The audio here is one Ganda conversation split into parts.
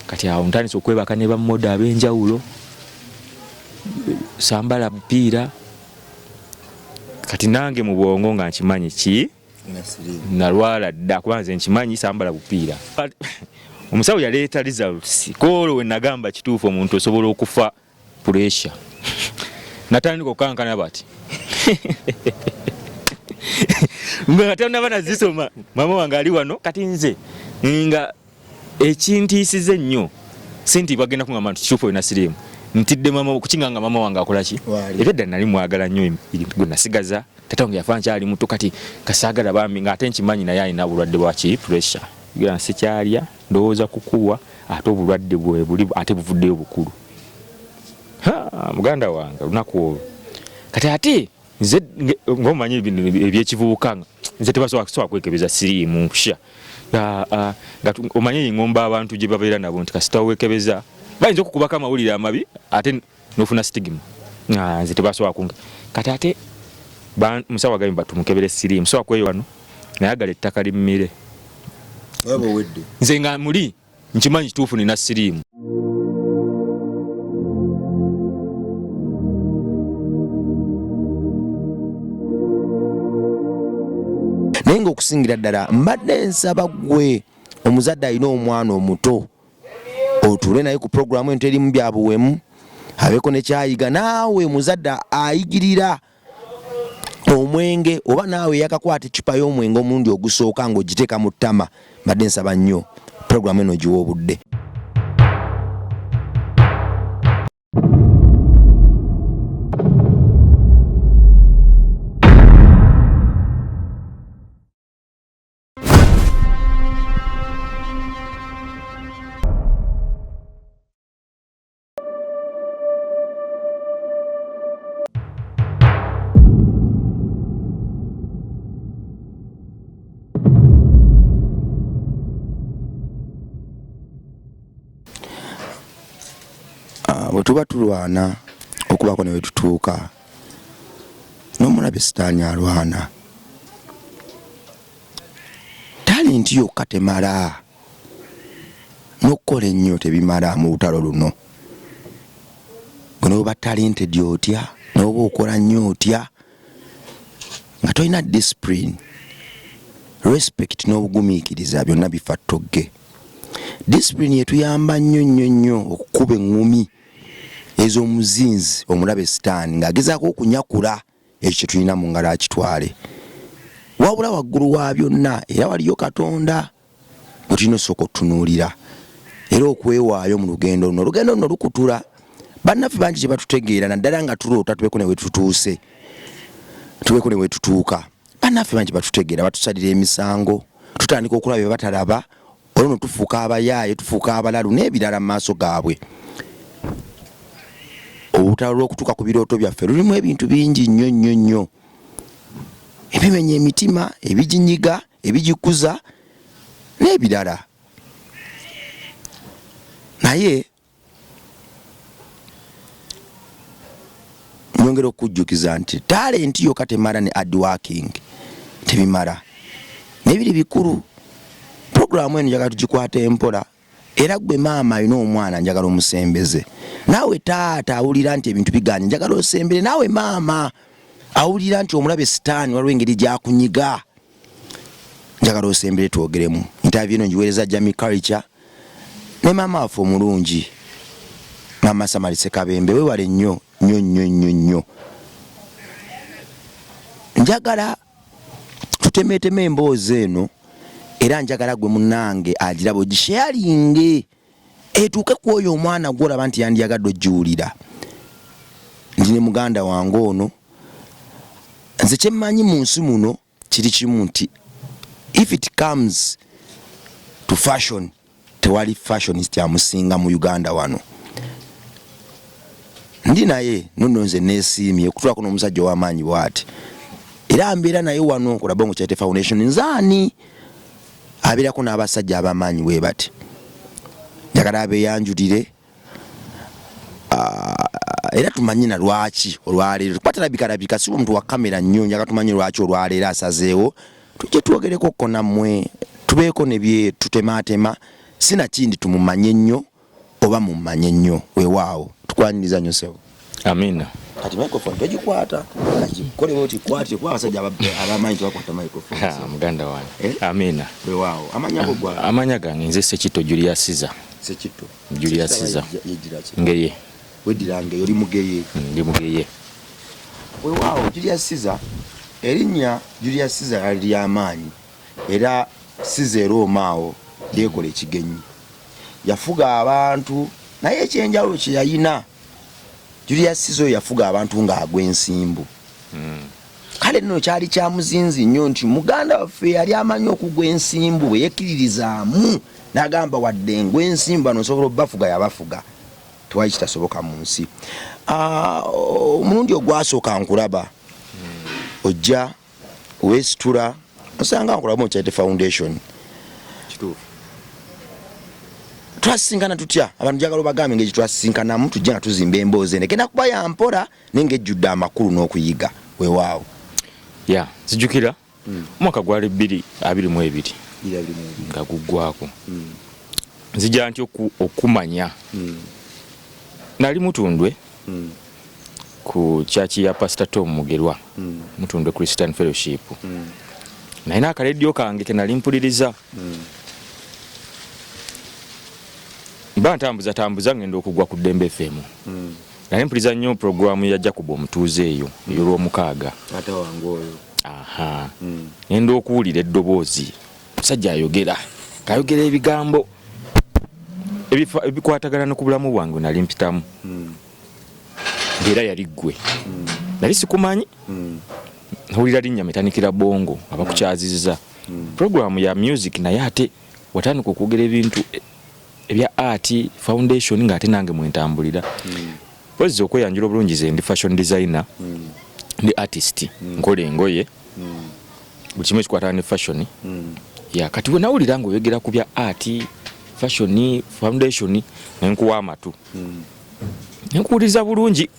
kati awo ntandise okwebaka ne bammoda ab'enjawulo sambala bupiira kati nange mu bwongo nga nkimanyi ki nalwala dda kuba nze nkimanyi sambala bupiira. Omusawo yaleeta results koolo we nagamba kituufu omuntu osobola okufa pressure natandika okukankana bati nga tannaba nazisoma mama wange ali wano kati nze nga ekintiisize nnyo senti bagenda kungamba nti kituufu na siriimu ntidde mama kukinga mama wange akola ki ebedda nali mwagala nnyo gwe nasigaza tata wange yafa nkyali muto kati kasaagala bambi ng'ate nkimanyi naye alina obulwadde bwaki pressure gira nsikyalya ndowooza kukuwa ate obulwadde bwe buli ate buvuddeyo bukulu muganda wange lunaku olwo kati ate nze ng'omanyi ebyekivubuka nze tebasobola kwekebeza siriimu kusha omanyi ngomba abantu gye babeera nabo nti kasita wekebeza bayinza okukubako amawulire amabi ate nofuna stigma nze tebasobola kunge kati ate musawo agambye batumukebere siriimu musawo kweyo wano nayagala ettaka limmire nze nga muli nkimanyi kituufu nina siriimu. Naye ng'okusingira ddala mbadde nsaba ggwe omuzadde alina omwana omuto otuule naye ku puroguramu ento erimu byabuwemu abeeko ne kyayiga naawe muzadde ayigirira omwenge oba naawe yakakwata ecupa y'omwenge omulundi ogusooka ng'ogiteeka mu ttama mbadde nsaba nnyo puroguramu eno giwa obudde. Bwe tuba tulwana okubaako ne we tutuuka n'omulabe sitaani alwana talenti yokka temala n'okukola ennyo tebimala mu lutalo luno. Gwe n'oba talented otya n'oba okola nnyo otya nga tolina discipline respect n'obugumiikiriza byonna bifa ttogge. Discipline yetuyamba nnyo okukuba eŋŋumi ez'omuzinzi omulabe sitaani ng'agezaako okunyakula ekyo kye tulina mu ngalo akitwale. Wabula waggulu wa byonna era waliyo Katonda gwe tulina osooka otutunuulira era okwewaayo mu lugendo luno. Olugendo luno lukutula bannaffe bangi gye batutegeera naddala nga tuloota tubeeko ne we tutuuse tubeeko ne we tutuuka. Bannaffe bangi batutegeera batusalira emisango tutandika okulaba bye batalaba olwo tufuuka abayaaye tufuuka abalalu n'ebirala mu maaso gaabwe. Obutalo lw'okutuuka ku birooto byaffe lulimu ebintu bingi nnyo ebimenya emitima ebiginyiga ebigikuza n'ebirala. Naye nyongera okujjukiza nti talenti yokka temala ne hard working tebimala n'ebiri bikulu. Puroguramu eno njagala tugikwata empola era gwe maama alina omwana njagala omusembeze. Naawe taata awulira nti ebintu biganye njagala osembere. Naawe maama awulira nti omulabe sitaani waliwo engeri gyakunyiga njagala osembere twogeremu. Interview eno ngiweereza Jamie Culture ne maama waffe omulungi maama Samarise Kabembe. Weewale nnyo njagala tutemeeteme emboozi eno era njagala gwe munnange agiraba ogisharinge etuuke ku oyo omwana gw'olaba nti yandiyagadde ogiwulira. Ndi ne muganda wange ono nze kye mmanyi mu nsi muno kiri kimu nti if it comes to fashion tewali fashionist amusinga mu Uganda wano. Ndi naye nno nze neesiimye okutulako n'omusajja ow'amaanyi bw'ati era mbeera naye wano ku Rabongo Charity Foundation nzaani abeerako n'abasajja ab'amaanyi bwe bati. Njagala abeeyanjulire era tumanyi na lwaki olwaleero tupatalabika si omuntu wa kamera nnyo njagala tumanyi lwaki olwaleero asazeewo tujje twogereko ko nammwe tubeeko ne bye tutemaatema sinakindi tumumanye nnyo oba mumanye nnyo weewaawo tukwaniriza nnyo sebo. Amina. Kati microphone togikwata kole boti kwate kwa basajja abamanyi bakwata microphone. Muganda wange. Amina. Weewaawo amanya go gwa amanya gange nze Sekitto Julius Siza. Sekitto Julius Siza ngeye wedirange yoli mugeye ndi mugeye. Weewaawo Julius Siza erinnya Julius Siza yali y'amaanyi era Siza eromaawo yekola ekigenyi yafuga abantu naye ekyenjawulo kye yayina Julius Siza yafuga abantu ng'agwensimbu. Kale nno kyali kya muzinzi nnyo nti muganda waffe yali amanyi okugwa ensimbu bwe yekkiririzaamu n'agamba wadde engwensimbu bano osobola obbafuga yabafuga tewali kitasoboka mu nsi. Omulundi ogwasooka nkulaba ojja weesitula osanga nkulaba mu Charity Foundation. Kituufu. Twasinkana tutya abantu jagalo bagambe ngeji twasinkanamu tujja nga tuzimba emboozi ene kenda kuba ya mpora nengejjudde amakulu n'okuyiga weewaawo. Ya zijukira mwaka gwali 2022 nga guggwako nzija ntyo okumanya nali Mutundwe ku chachi ya Pastor Tom Mugerwa Mutundwe Christian Fellowship naina akaledio kange kenali mpuliriza tambuza ngendo okugwa ku Dembe FM nali mpuliriza nnyo programu ya Jacob Omutuuze eyo y'olwomukaaga ate wange oyo. Aha ngendo okuwulira eddoboozi musajja ayogera kayogera ebigambo ebikwatagana no ku bulamu bwange nali mpitamu era yali ggwe nali sikumanyi nawulira linnya metanikira bongo abakukyaziza programu ya music naye ate watandika okwogera ebintu ebya art foundation ng'ate nange mwentambulira pozi okweyanjula obulungi ze ndi fashion designer ndi artist nkola engoye buli kimu ekikwatana ne fashion ya kati we nawulira ng'oyogera ku bya art fashion foundation nenkuwa amatu nenkuwuliriza bulungi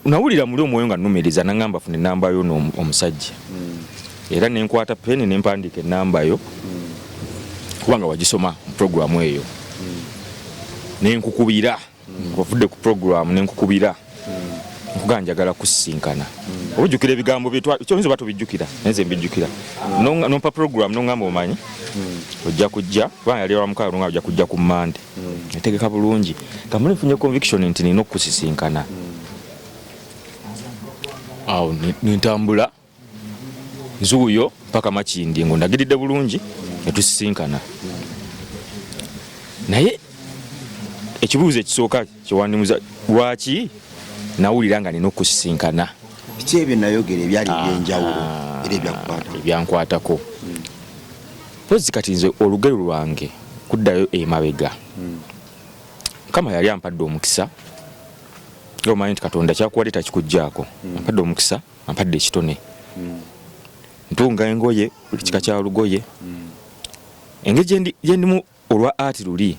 nawulira muli omwoyo nga nnumiriza nangamba funa enamba yo omusajja era nenkwata peni nempandiika enamba yo kubanga wagisoma mu programu eyo nenkukubira wavudde ku programu nenkukubira nkugaa njagala kusisinkana obujjukira ebigambo kyonyiza oba tobijjukira naye mbijjukira nompa programu nongamba omanyi ojja kujja kubanga yali wamukaaga nongamba ojja kujja ku Mande netegeka bulungi kamuli nfunye conviction nti nina okusisinkana awo nentambula nzuuyo paka Makindi ngo ndagiridde bulungi netusisinkana naye ekibuuzo ekisooka kyewandimuza lwaki nawulira nga nina okusisinkana biki ebyo nayogera ebyali ebyenjawulo era ebyankwatako pozi kati nze olugero lwange kuddayo emabega Mukama yali ampadde omukisa omanyi nti Katonda kyakuwadde takikugjaako ampadde omukisa ampadde ekitone ntunga engoye buli kika kya lugoye engeri gyendimu olwa art luli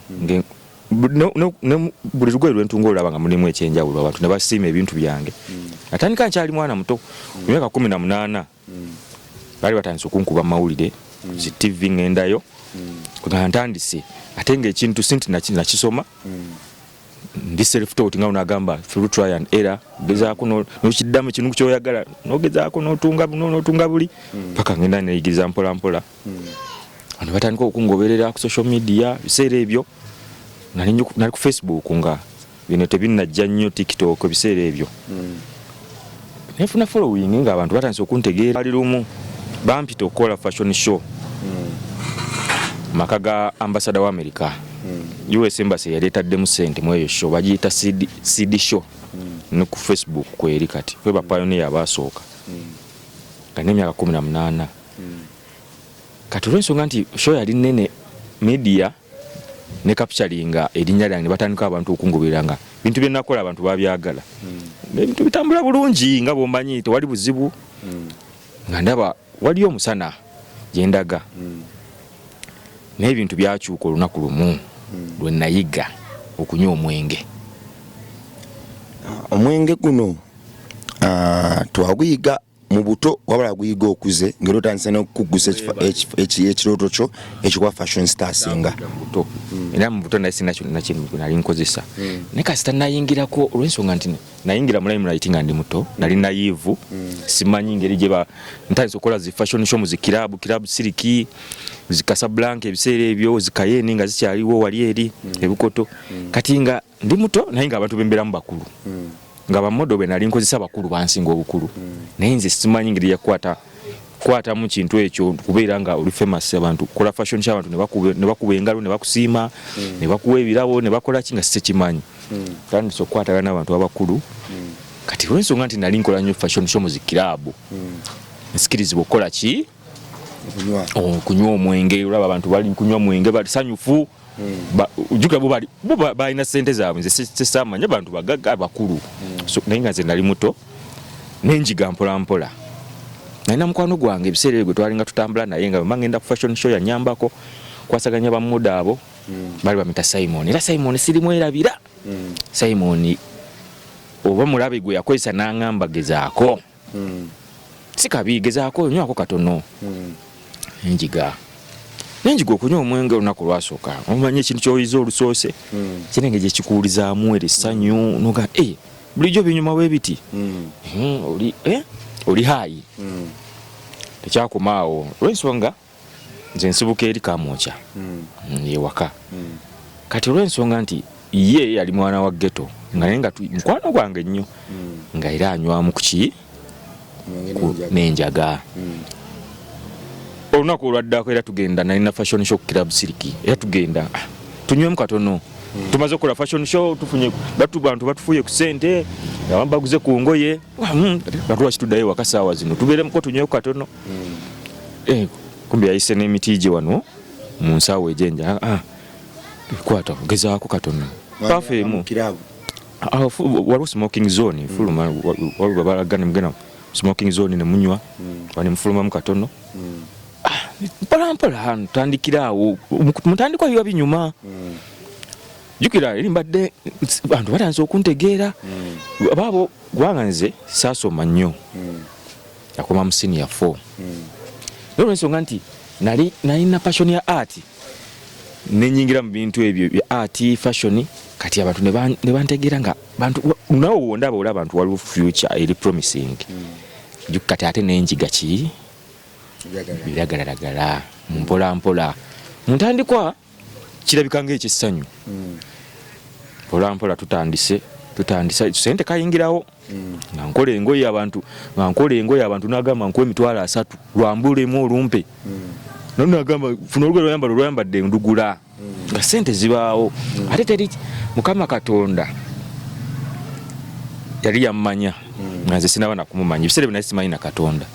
buli lugoye lwentunga olaba nga mulimu ekyenjawulo abantu ne basiima ebintu byange atandika nkyali mwana muto emyaka 18 baali batandise okunkuba mawulire zi TV ngendayo nga ntandise ate ng'ekintu sinti nakisoma ndi self-taught nga unagamba through try and error gezaako n'okiddamu ekintu kyoyagala n'ogezaako n'otunga buli paka ngenda neyigiriza mpola mpola ano batandika okungoberera ku social media biseera ebyo nali ku Facebook nga bino tebinnajja nnyo TikTok biseera ebyo nefuna following nga abantu batandise okuntegeera ali lumu bampita okukola fashion show maka ga ambassador wa America US Embassy yaleetaddemu ssente mu eyo show bagiyita CD show ne ku Facebook kweri kati kwe ba pioneer abasooka kane emyaka 18 kati olw'ensonga nti show yali nene media ne capturinga erinnya lyange batandika abantu okungoberanga bintu bye nakola abantu babyagala ebintu bitambula bulungi nga bombanyi tewali buzibu nga ndaba wali omusana gyendaga n'ebintu byakyuka olunaku lumu lwe nayiga okunywa omwenge guno twaguyiga mu buto wabala guyiga okuze ngero otandise n'okukugusa ekirooto kyo ekikuba fashion star singa buto era mu buto naye sina nali nkozesa naye kasita nayingirako olw'ensonga nti nayingira mu limelight nga ndi muto nali naive simanyi ngeri gye ntandise okukola zi fashion show mu zi club siliki zi Casablanca ebiseera ebyo zikayeni nga zikyaliwo wali eri ebukoto kati nga ndi muto naye nga abantu bemberamu bakulu nga bamodo be nali nkozesa bakulu bansinga obukulu naye nze simanyi ngeri yakwata mu kintu ekyo kubeera nga oli famous abantu kola fashion show abantu ne bakuba engalo ne bakusiima ne bakuwa ebirabo ne bakola kinga sikimanyi kandi sokwatagana n'abantu abakulu kati olw'ensonga nti nali nkola nnyo fashion show mu zikirabu nsikirizibwa okukola ki okunywa omwenge olaba abantu bali kunywa mwenge basanyufu ujukira bo balina sente zaabwe nze sisamanya abantu bagaga bakulu naye nga nze nali muto nenjiga mpolampola nalina mukwano gwange ebiseera ebyo twalinga tutambula naye nga bamagenda ku fashion show yanyambako kwasaganya bamuda abo bali bamita Simon era Simon sirimu erabira Simon oba mulabe gwe yakozesa n'angamba gezaako sikabi gezaako nywako katono nenjiga okunywa omwenge olunaku lwasooka omanye ekintu kyoyiza olusoose kinenge gye kikuwulizaamu erissanyu noga bulijjo binyuma webiti oli haayi tekyakomaawo olw'ensonga nze nsibuka eri kamwokya ewaka kati olw'ensonga nti ye yali mwana wa ghetto nga naye nga mukwano gwange nnyo nga era anywamu kuki n'enjaga olunaku olwaddako era tugenda nalina fashion show ku club siliki era tugenda tunywemu katono tumaze okukola fashion show tufunye bantu batufuye ku sente abantu baguze ku ngoye batulwaki tuddayo waka saawa zino tubeeremuko tunyweyo katono kumbe yayise n'emiti gye wano mu nsaawo ejenja kwata gezaako katono pafeemu waliwo smoking zone fuluma waliwo balagana mugenda smoking zone ne munywa wani mufulumamu katono mpolampola ntandikira awo mutandikwa biba binyuma jukira eri mbadde bantu batanze okuntegeera baabo gwanga nze saasoma nnyo yakoma mu senior 4 n'olwensonga nti nalina passion ya art nenyingira mu bintu ebyo bya art fashion kati abantu ne bantegeera nga bantu nawo ndaba ola abantu waliwo future eri promising jukati ate nenjiga ki biragalalagala mpolampola muntandikwa kirabika ng'ekissanyu mpolampola tutandise sente kayingirawo nga nkola engoye abantu n'agamba nkuwa emitwalo 3 lwambulemu olumpe nagamba funa olugero lwayambadde ndugula nga sente zibaawo ate teri Mukama Katonda yali yammanya nga nze sinaba nakumumanya ebiseera byo naye simanyi na Katonda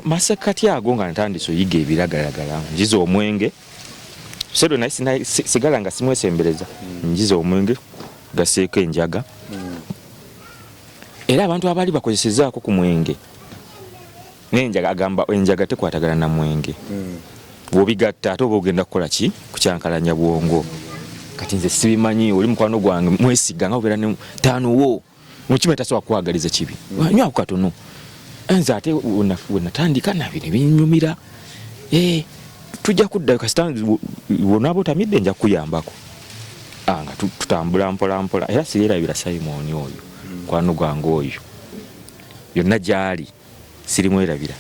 masekati ago nga ntandise oyiga ebiragalagala njiza omwenge sedo naye sigala nga simwesembereza njiza omwenge gaseeko enjaga era abantu abali bakozesezaako ku mwenge n'enjaga agamba enjaga tekwatagana na mwenge bw'obigatta ate oba ogenda kukola ki kukyankalanya bwongo kati nze sibimanyi oli mukwano gwange mwesiga nga obeera ne taanowo mukima tasobola kwagaliza kibi nywako katono nze ate wenatandika nabyo ne binyumira tujja kuddayo kasita wonaaba otamidde nja kukuyambako nga tutambula mpolampola era sirerabira Simon oyo mukwano gwange oyo yonna gyali sirimwerabira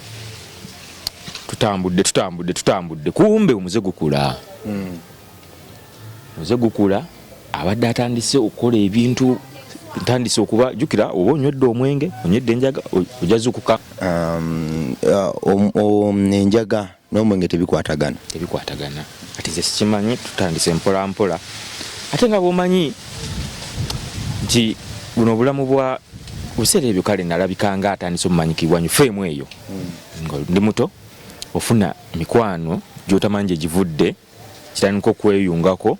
tutambudde kumbe omuze gukula abadde atandise okukola ebintu ntandise okuba jukira oba onywedde omwenge onywedde enjaga ojazukuka enjaga n'omwenge tebikwatagana ati nze sikimanyi tutandise mpolampola ate nga bwomanyi nti buno obulamu bwa buseera ebyo kale nalabikanga atandise omumanyikibwa nyufeemu eyo nga ndi muto ofuna mikwano gyotamanyi gye givudde kitandika okweyungako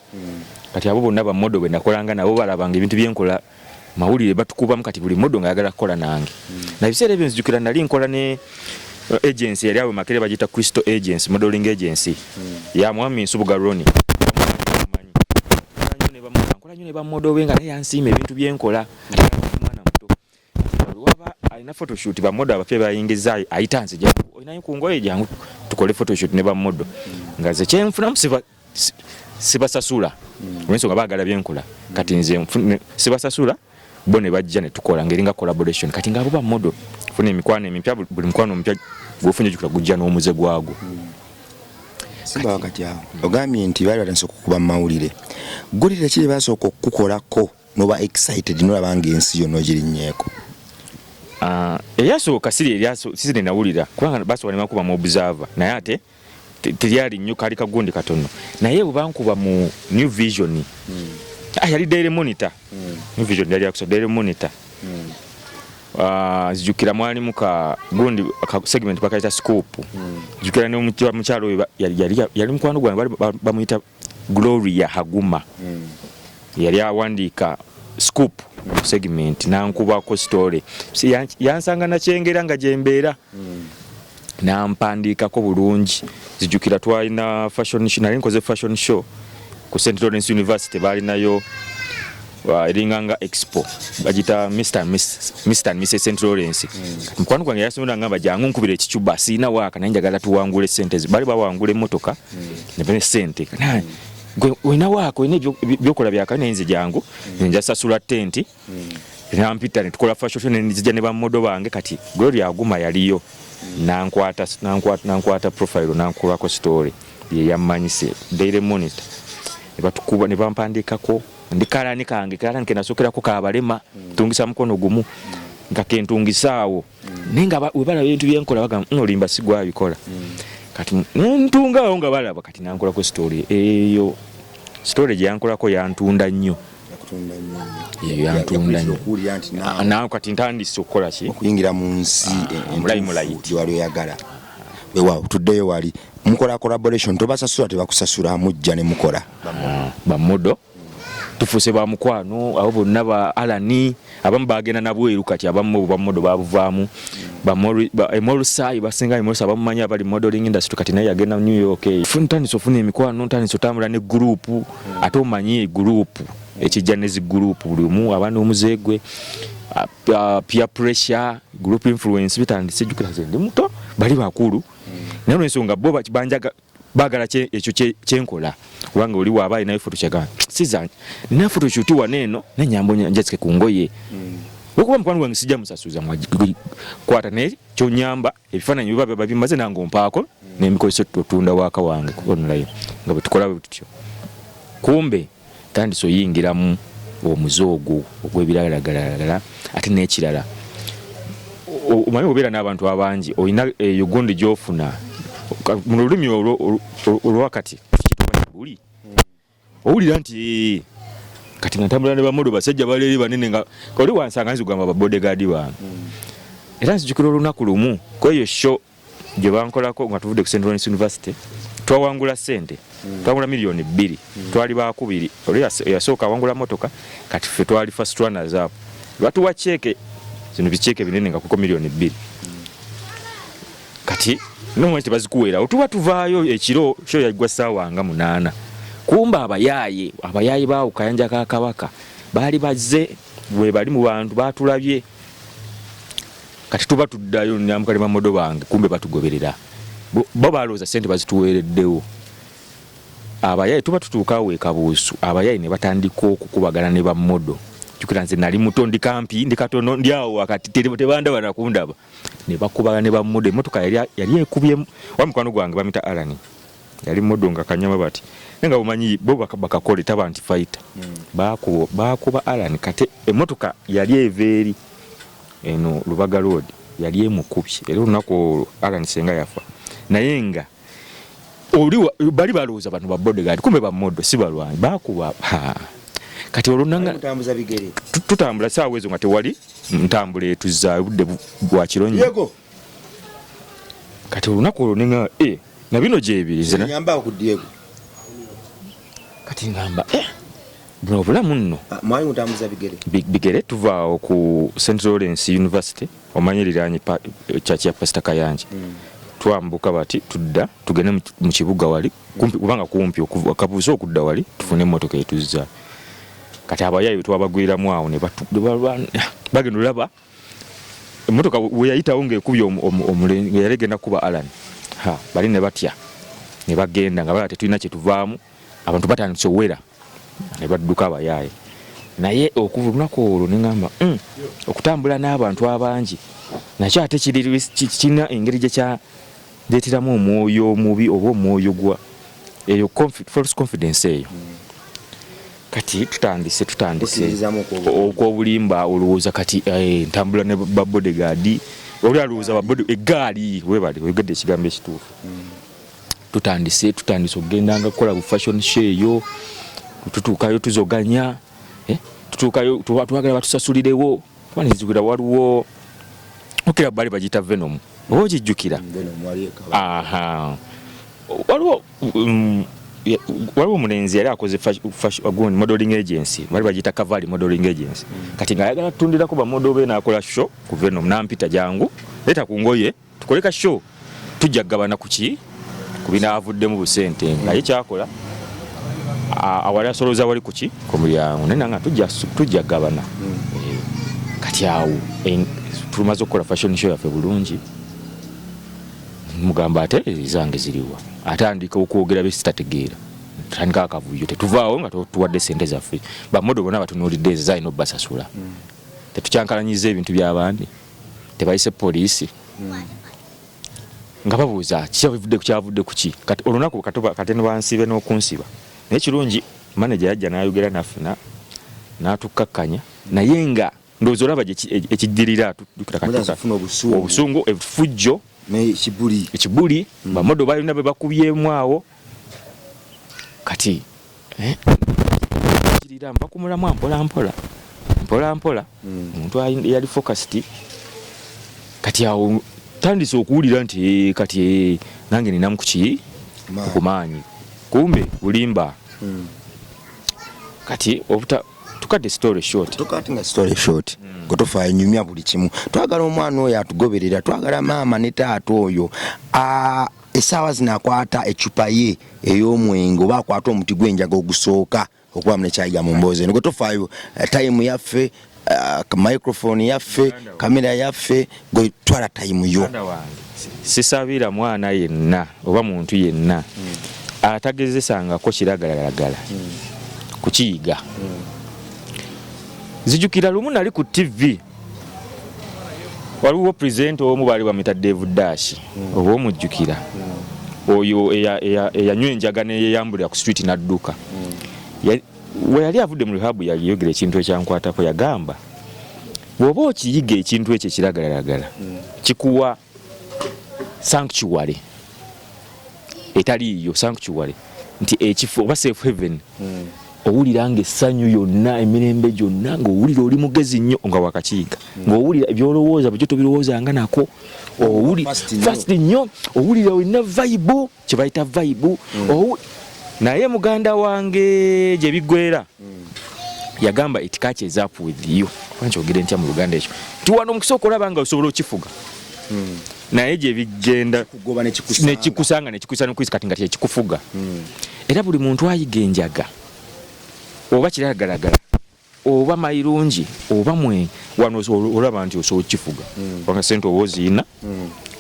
kati abo bonna bamodo bwe nakolanga nabo balabanga ebintu byenkola mawulire batukubamu kati buli modo nga ayagala kukola nange na ebiseera ebyo nzijukira nali nkola ne agency yali awo Makerere bagiyita Crystal Agency modeling agency ya mwami Nsubuga Roni nkola nnyo ne bamodo we nga naye yansiima ebintu byenkola mwana muto waba alina photoshoot ba model abafye bayingiza ayitanze jangu olinayo ku ngoye jangu tukole photoshoot ne ba model ngaze kyenfuna sibasasula olwensonga baagala byenkola kati nze sibasasula bo ne bajja ne tukola ngeringa collaboration kati ngabo ba model funa emikwano emipya buli mukwano omupya gwofunye jukula gujja n'omuze gwago simba wakati awo ogambye nti bali batansoka okuba mawulire gulire kiri basooka okukolako noba excited nolabanga ensi yonna ogirinnyeeko eyasooka siri nawulira kubanga basobola ne bakuba mu observer naye ate teryali nnyo kaali kagundi katono naye bwe bankuba mu New Vision yali Daily Monitor New Vision yali akuso Daily Monitor zijukira mwalimu ka gundi ka segment bakaita scoop jukira ne mukyalo yali mukwano gwange bamuyita Gloria Haguma yali awandika scoop segment nankubako story yansanga nakyengera nga gyembeera nampandikako bulungi zijukira twalina fashion show nali nkoze fashion show ku St. Lawrence University balinayo eringanga expo bagita Mr. and Mrs. St. Lawrence mukwano gwange yasomera ngamba jangu nkubira ekicuba sina waka nanjagala tuwangule sente bali bawangule motoka ne bene sente gwe wina wako ine byokola byakane nze jangu nja sasula tenti nampita ne tukola fashion show nizija ne ba modo bange kati Gloria Aguma yaliyo nankwata profile nankulako story ye yamanyise Daily Monitor ebatukuba ne bampandikako ndikala nikange kala nkenasokera ko kabalema tungisa mukono gumu ngakentungisaawo ninga webala bintu byenkola baga olimba sigwa bikola kati ntungawo nga balaba kati nankolako story eyo story gye yankolako yantunda nnyo yantunda nnyo nawe kati ntandise okukola ki okuyingira mu nsi mulayi wali oyagala wewa tuddeyo wali mukola collaboration tobasasula tebakusasula mujja ne mukola bamodo tufuse ba mukwano abo bonna ba Alani abamu bagenda nabweru kati abamu bamodo babuvaamu Emolusai basinga Emolusa abamumanya abali modeling industry kati naye agenda New York funtani sofuna emikwano ntani sotambula ne group ate omanyi group ekijja nezi group bulimu abana omuzegwe peer pressure group influence bitandise jukira zende muto bali bakulu nayo ensonga bo banjaga bagala ekyo kyenkola kubanga oli wabaye nayo foto kyaga siza nina foto shoot waneno na nyambo njatike ku ngoye okuba mukwano gwange sijja musasuza kwata ne kyo nyamba ebifaananyi biba bimaze nango mpaako n'emikoleso tutunda waka wange online nga betukola butyo kumbe tandiso yingiramu omuzogo ogw'ebiragala ate n'ekirala omanyi obeera n'abantu abangi olina yogondi gy'ofuna mu lulimi olwakati buli owulira nti kati natambula ne bamodo basajja baleri banene nga oli wansanga nzigamba ba bodyguard bange era nzijukira olunaku lumu kweyo show gye bankolako nga tuvudde ku St. Lawrence University twawangula sente twawangula milioni 2 twali bakubiri oli yasooka wangula motoka kati ffe twali first runners up lwatuwa cheke zino bicheke binene nga kuko milioni 2 kati nomwe tebazikuwera otuwa tuvaayo ekiro show yagwa saawa nga 8 kumba abayayi bawo kayanja ka kabaka bali bazze bwe bali mu bantu batulabye kati tuba tuddayo nyamukali mamodo bange kumbe batugoberera bo balooza sente bazituwereddewo abayayi tuba tutuukawo ekabuusu abayayi ne batandika okukubagana ne bamodo jukira nze nali muto ndi kampi ndi katono ndi awo wakati tebanda banakundaba ne bakubagana ne bamodo emotoka yali ekubye wa mukwano gwange bamita Alani yali modo nga kanyama bati nga umanyi bo bakakole tabanti fighter bakuba Alani kate emotoka yali everi eno Lubaga Road yali emukubye era lunako Alani senga yafa naye nga oli bali balooza abantu ba bodyguard kumbe ba modo si balwanyi bakuba kati olunanga mutambuza bigere tutambula saawa ezo nga tewali ntambule tuzza budde bwa kironyi yego kati olunako olunenga na bino gyebirize nyamba okudyego kati ngamba bino bulamu nno mwali mutambuza bigere tuva ku St. Lawrence University omanyiriraanyi church ya Pastor Kayanja twambuka bati tudda tugende mu kibuga wali kumpi kubanga kumpi akabuuso okudda wali tufune emmotoka etuzza kati abayayi twabagwiramu awo ne bagenda olaba emotoka we yayitawo ng'ekubye omulenzi yali egenda kuba Alan bali ne batya ne bagenda nga bala tetulina kye tuvaamu abantu batandise owera ne badduka abayaaye naye okuva olunaku olwo ne ngamba okutambula n'abantu abangi nakyo ate kirina engeri gye kyaleeteramu omwoyo omubi oba omwoyo gwa eyo false confidence eyo kati tutandise okwobulimba olowooza kati ntambula ne babodegaadi oli alowooza eggaali webali oyogedde ekigambo ekituufu tutandise okugendanga kukola bu fashion show eyo tutuukayo tuzoganya tutuukayo twagala batusasulirewo kubanizikira waliwo okera bali bagita Venom oba okijjukira waliwo omulenzi yali akoze modeling agency bali bagita Cavalry modeling agency kati nga ayagala tutundirako bamodo be n'akola show ku Venom nampita jangu leeta ku ngoye tukoleka show tujja kugabana kuki ku binaavuddemu busente naye kyakola awali asolooza wali kuki ku mulyango naye nanga tujja kugabana kati awo tumaze okukola fashion show yaffe bulungi mugamba ate zange ziriwa atandika okwogera besitategeera tutandika akavuyo tetuvaawo nga tuwadde sente zaffe bamodo bonna batunuulidde ezo zalina obbasasula tetukyankalanyiza ebintu by'abandi tebayise poliisi nga babuuza kyavudde kuki kati olunaku kate nebansibe n'okunsiba naye kirungi manager yajja n'ayogera naffe n'atukkakkanya naye nga ndowooza olaba ekiddirira obusungu ebifujjo ekibuli bamodo balina be bakubyemu awo kati kirira mbakumulamu mpola omuntu yali focused kati awo tandise okuwulira nti kati nange ninamu kuki okumaanyi kumbe bulimba kati tukadde story short gotofa nyumya buli kimu twagala omwana oyo atugoberera twagala maama ne taata oyo esaawa zinakwata ecupa ye ey'omwengo oba akwata omuti gw'enjaga ogusooka okuba mu nekyayiga mu mboozi eno gotofayo time yaffe microphone yaffe kamera yaffe gwe twala time yo sisabira mwana yenna oba muntu yenna atagezesangako kiragalalagala kukiyiga zijukira lumu nali ku TV waliwo presenter omu bali bamita Dave Dash oba omujjukira oyo eyanywa enjaga neyeyambulira ku street n'adduka we yali avudde mu rehab yayogera ekintu ekyankwatako yagamba bw'oba okiyiga ekintu ekyo ekiragalalagala kikuwa sanctuary etaliiyo sanctuary nti ekifo oba safe haven owulira ng'essanyu yonna emirembe gyonna ng'owulira oli mugezi nnyo nga wakakiyiga ng'owulira ebyolowooza bwe tobirowoozanga nako fast nnyo owulira olina vibe kye bayita vibe naye muganda wange gye biggwera yagamba it catches up with you kwankyogere ntya mu Luganda ekyo nti wano omukisa okulaba nga osobola okifuga naye gye bigenda nekikusanga nekikwisa kati nga kyekikufuga era buli muntu ayiga enjaga oba kiragalalagala oba mayirungi oba mwe wano olaba nti osobola okifuga wanga sente oba oziina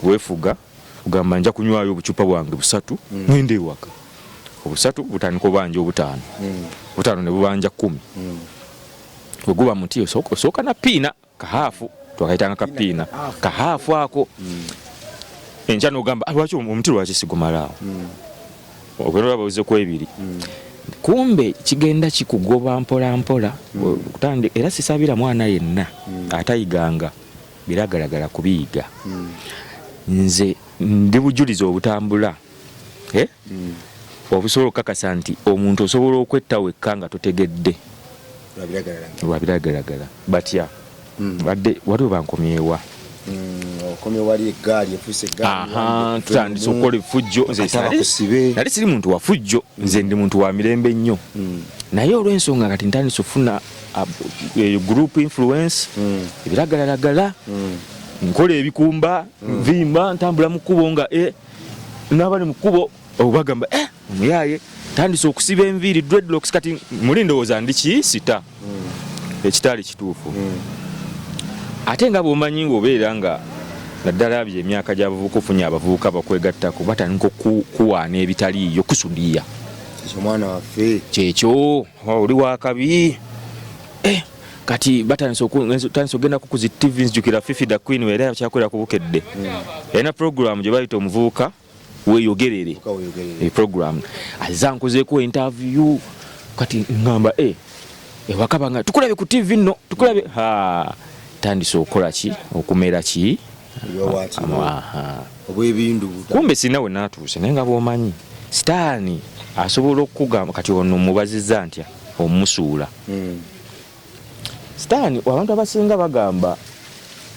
weefuga ugamba nja kunywayo obucupa bwange 3 ngende ewaka obusatu butandika obanja obutaano butaano ne bubanja 10 oguba muti osooka na piina kahaafu twakaitanga kapiina kahaafu ako enja n'ogamba lwaki omuti lwaki sigumalawo ogenda babuze ku 2 kumbe kigenda kikugoba mpola kutandika era sisabira mwana yenna atayiganga biragalagala kubiyiga nze ndi bujuliza obutambula obusobola okukakasa nti omuntu osobola okwetta wekka nga totegedde lwabiragalagala batya badde waliwo bankomyewa tutandise okukola effujjo nali siri muntu wa fujjo nze ndi muntu wa mirembe nnyo naye olw'ensonga kati ntandise ofuna group influence ebiragalalagala nkola ebikumba nvimba ntambula mu kkubo nga n'abali mu kkubo obagamba omuyaye tandise okusiba enviiri dreadlocks kati muli ndowooza ndi kiyisita ekitaali kituufu ate nga bwomanyi obeera nga naddala bye emyaka gy'abavubuka ofunye abavubuka bakwegattako batandika kuwaana ebitaliiyo kusudiya omwana waffe kyekyo oli wakabi kati batandise ogenda kukuzi TV nzijukira Fifi da Queen era kyakolera ku Bukedde yalina program gye bayita omuvubuka weeyogerere program azankuzeeko interview kati ngamba wakabanga tukulabe ku TV nno tukulabe tandise okukola ki okumera ki kumbe sina we natuuse naye nga bwomanyi sitaani asobola okukugamba kati ono mubaziza ntya omusuula sitaani abantu abasinga bagamba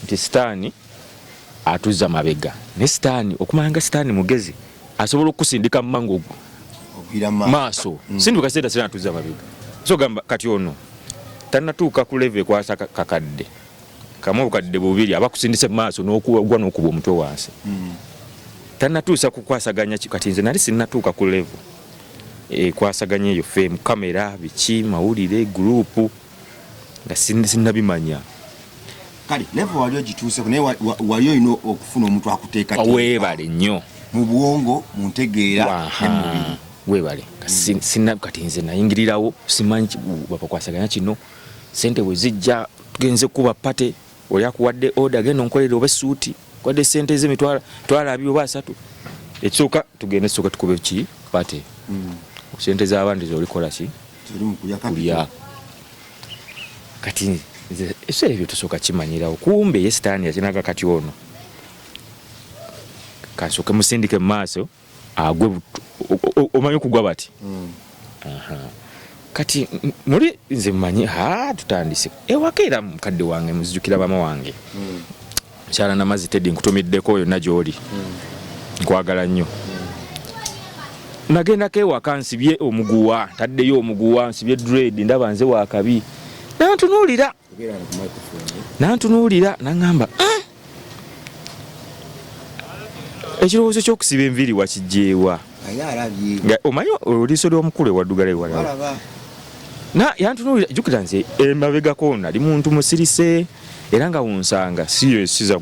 nti sitaani atuzza mabega ne sitaani okumanga sitaani mugezi asobola okusindika mmango maaso sindu kaseera sitaani atuzza mabega so gamba kati ono tanatuuka ku level kwasa kakadde kamu obukadde bubiri abakusindise maaso n'okugwa n'okuba omutwe wansi tanatuusa kukwasaganya kati nze nali sinnatuuka ku level kwasaganya eyo fame kamera biki mawulire gurupu nga sinnabimanya kale level wali ogituuseko naye wali olina okufuna omuntu akuteeka weebale nnyo mu bwongo mu ntegeera n'emubiri weebale sinna kati nze nayingirirawo simanyi bapakwasaganya kino sente bwe zijja tugenze kuba pate oli akuwadde order genda onkolere oba suuti kwadde sente z'emitwalo 2 oba 3 ekisooka tugende soka tukube ki pate sente z'abandi zolikola ki kulya kati ebiseera ebyo tusooka kimanyirawo kumbe ye sitaani yakinaga kati ono kasooke musindike mu maaso agwe omanyi okugwa bati kati muli nze mmanyi tutandise ewaka era mukadde wange muzijukira mama wange mukyala Namazzi Teddy nkutumiddeko yonna gy'oli nkwagala nnyo nagendako ewaka nsibye omuguwa ntaddeyo omuguwa nsibye dread ndaba nze wakabi nantunuulira naŋŋamba ekirowoozo ky'okusiba enviiri wakijjeewa omanyi oliiso ly'omukulu ewaddugala ewalala yantunuulira jjukira nze emabegako nali muntu musirise era nga wonsanga siyesiza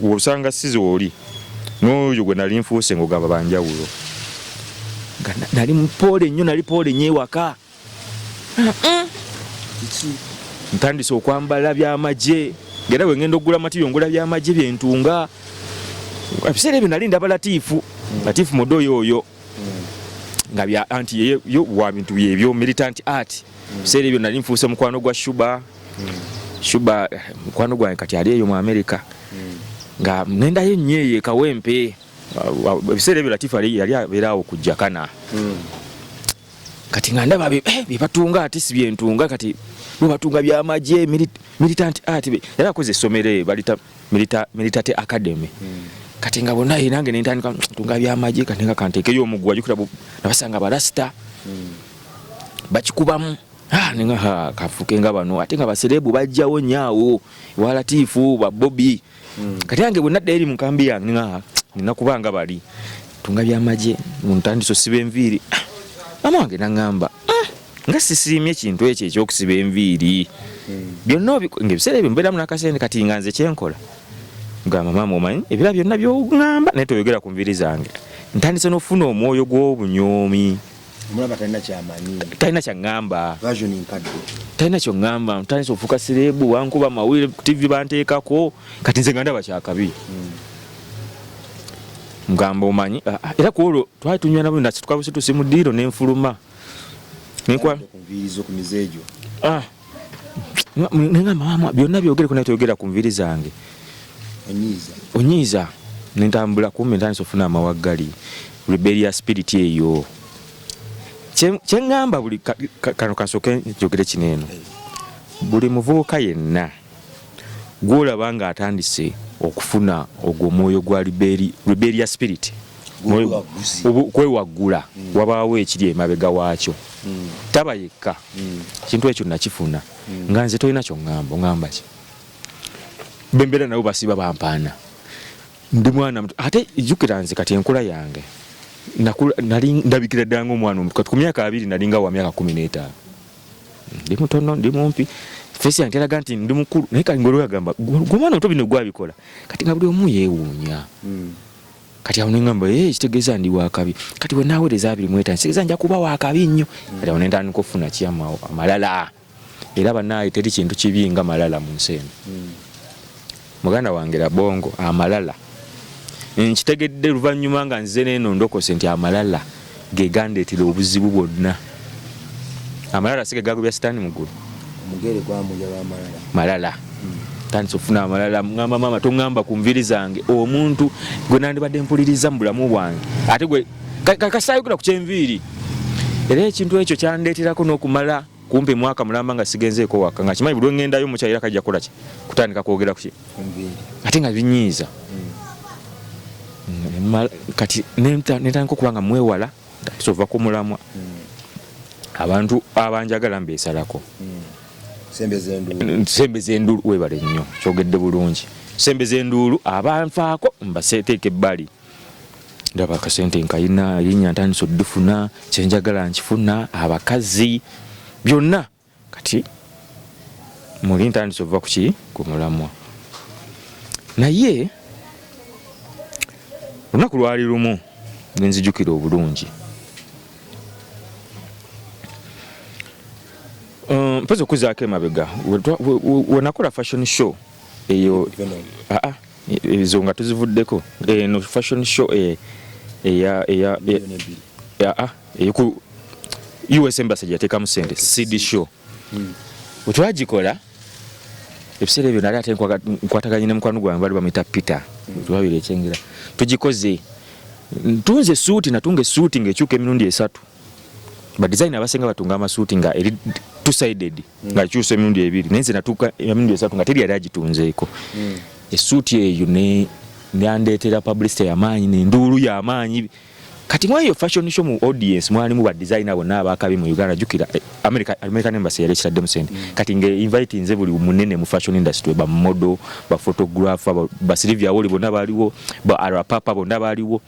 gwosanga sizooli n'oyo gwe nali nfuuse ng'ogamba banjawulo nga nali mupoole nnyo nali poole nnyo ewaka ntandise okwambala byamagye ngera bwe ngenda okugula matiyo ngula byamagye byentunga ebiseera ebyo nali ndaba Latifu Modoyo oyo nga bya anti yo wa bintu byebyo militant art ebiseera ebyo nali nfuuse mukwano gwa Shuba mukwano gwange kati ali eyo mu America nga nendayo nnyo eyo Kawempe ebiseera ebyo Latifu yali abeerawo kujja kana kati nga ndaba byebatunga ate si byentunga kati batunga byamagye militant art yali akoze essomero balita Militate Academy kati nga bonna nange nentandika tunga byamagye kati nga kanteekeyo omugwa jukira nabasanga barasita bakikubamu nenga kafuke nga bano ate nga baserebu bajjawo nyaawo wa Latifu ba Bobby kati yange bwe nadda eri mu nkambi yange nina kubanga bali tunga byamagye muntandiso siba enviiri mama wange naŋŋamba nga sisiimye ekintu ekyo ekyokusiba enviiri byonna ngaebiseera ebyo mbeeramu n'akasente kati nga nze kyenkola ngamba mama omanyi ebira byonna by'oŋŋamba naye toyogera ku nviiri zange ntandise n'ofuna omwoyo gw'obunyoomi omulaba talina kyamanyi talina kyaŋŋamba version nkadde talina kyoŋŋamba ntandise ofuuka sireebu wankuba mawulire ku TV banteekako kati nze nga ndaba kyakabi mugamba omanyi era ku olwo twali tunywa nabo nasi tukabuse tusimu ddiiro n'enfuluma kunviirizo ku mizeejo nenga mama byonna byogereko naye toyogera ku nviiri zange onyiiza nentambula kumbe ntandise ofuna amawaggali rebellious spirit eyo kyeŋŋamba buli kano kansooke njogere kino eno buli muvubuka yenna gwolaba nga atandise okufuna ogwo omwoyo gwa rebellious spirit kwewaggula wabaawo ekiri emabega waakyo taba yekka kintu ekyo nakifuna nga nze tolina kyoŋŋamba oŋŋamba ki bembeera nabo basiba bampaana ndi mwana muto ate jjukira nze kati enkula yange nali ndabikira ddala ng'omwana omuto kati ku myaka 2 nalinga wa myaka 15 ndi mutono ndi mumpi face anteraga nti ndi mukulu naye kali ngolo yagamba gomana oto bino gwabikola kati nga buli omu yeewuunya kati awo nengamba kitegeeza ndi wakabi kati we naaweereza 2 nsigeza nja kuba wakabi nnyo kati awo nentandika okufuna kiyama amalala era bannaaye teri kintu kibi nga malala mu nsi eno muganda wange Rabongo amalala nkitegedde luvannyuma nga nze neeno ndokose nti amalala ge gandeetera obuzibu bwonna amalala sige gagobya sitaani muggulu mugere kwamuja bamalala malala tandise ofuna amalala ngamba mama tongamba ku nviri zange omuntu gwe nandibadde mpuliriza mu bulamu bwange ate gwe kasaayukira ku kyenviiri era ekintu ekyo kyandeeterako n'okumala kumpi mwaka mulamba nga sigenzeeko waka nga kimanyi buli ngendayo mukyayira kajja kukola ki kutandika kwogera ku ki ate nga binyiiza kati netandika okuba nga mwewala kisova ku mulamwa abantu abanjagala mbeesalako sembe z'enduulu webale nnyo kyogedde bulungi sembe z'enduulu abanfaako mbaseeteeka ebbali ndaba akasente nkayina linnya ntandise oddifuna kyenjagala nkifuna abakazi byonna kati muli ntandise ova kuki ku mulamwa naye olunaku lwali lumu nenzijukira obulungi mpozi okuzaako emabega wenakola fashion show eyo ezo nga tuzivuddeko eno fashion show eyoku US Embassy gyateekamu sente CD show wetwagikola ebiseera ebyo nali ate nkwataganye ne mukwano gwange bali bamuyita Peter twabire ekyengera tugikoze ntunze suuti natunga esuuti ng'ekyuka emirundi 3 badesign abasenga batunga amasuuti nga eri two-sided nga kyusa emirundi 2 naye nze natuuka emirundi 3 nga teri yali agitunzeeko esuuti eyo neyandeetera publicity y'amaanyi n'enduulu y'amaanyi kati mwayo fashion show mu audience mwalimu badesigner bonna abakabi mu Uganda jukira American Embassy yali ekitadde mu sente kati invite nze buli munene mu fashion industry ba model ba photographer ba Sylvia Woli bonna baliwo ba Arapapa bonna baliwo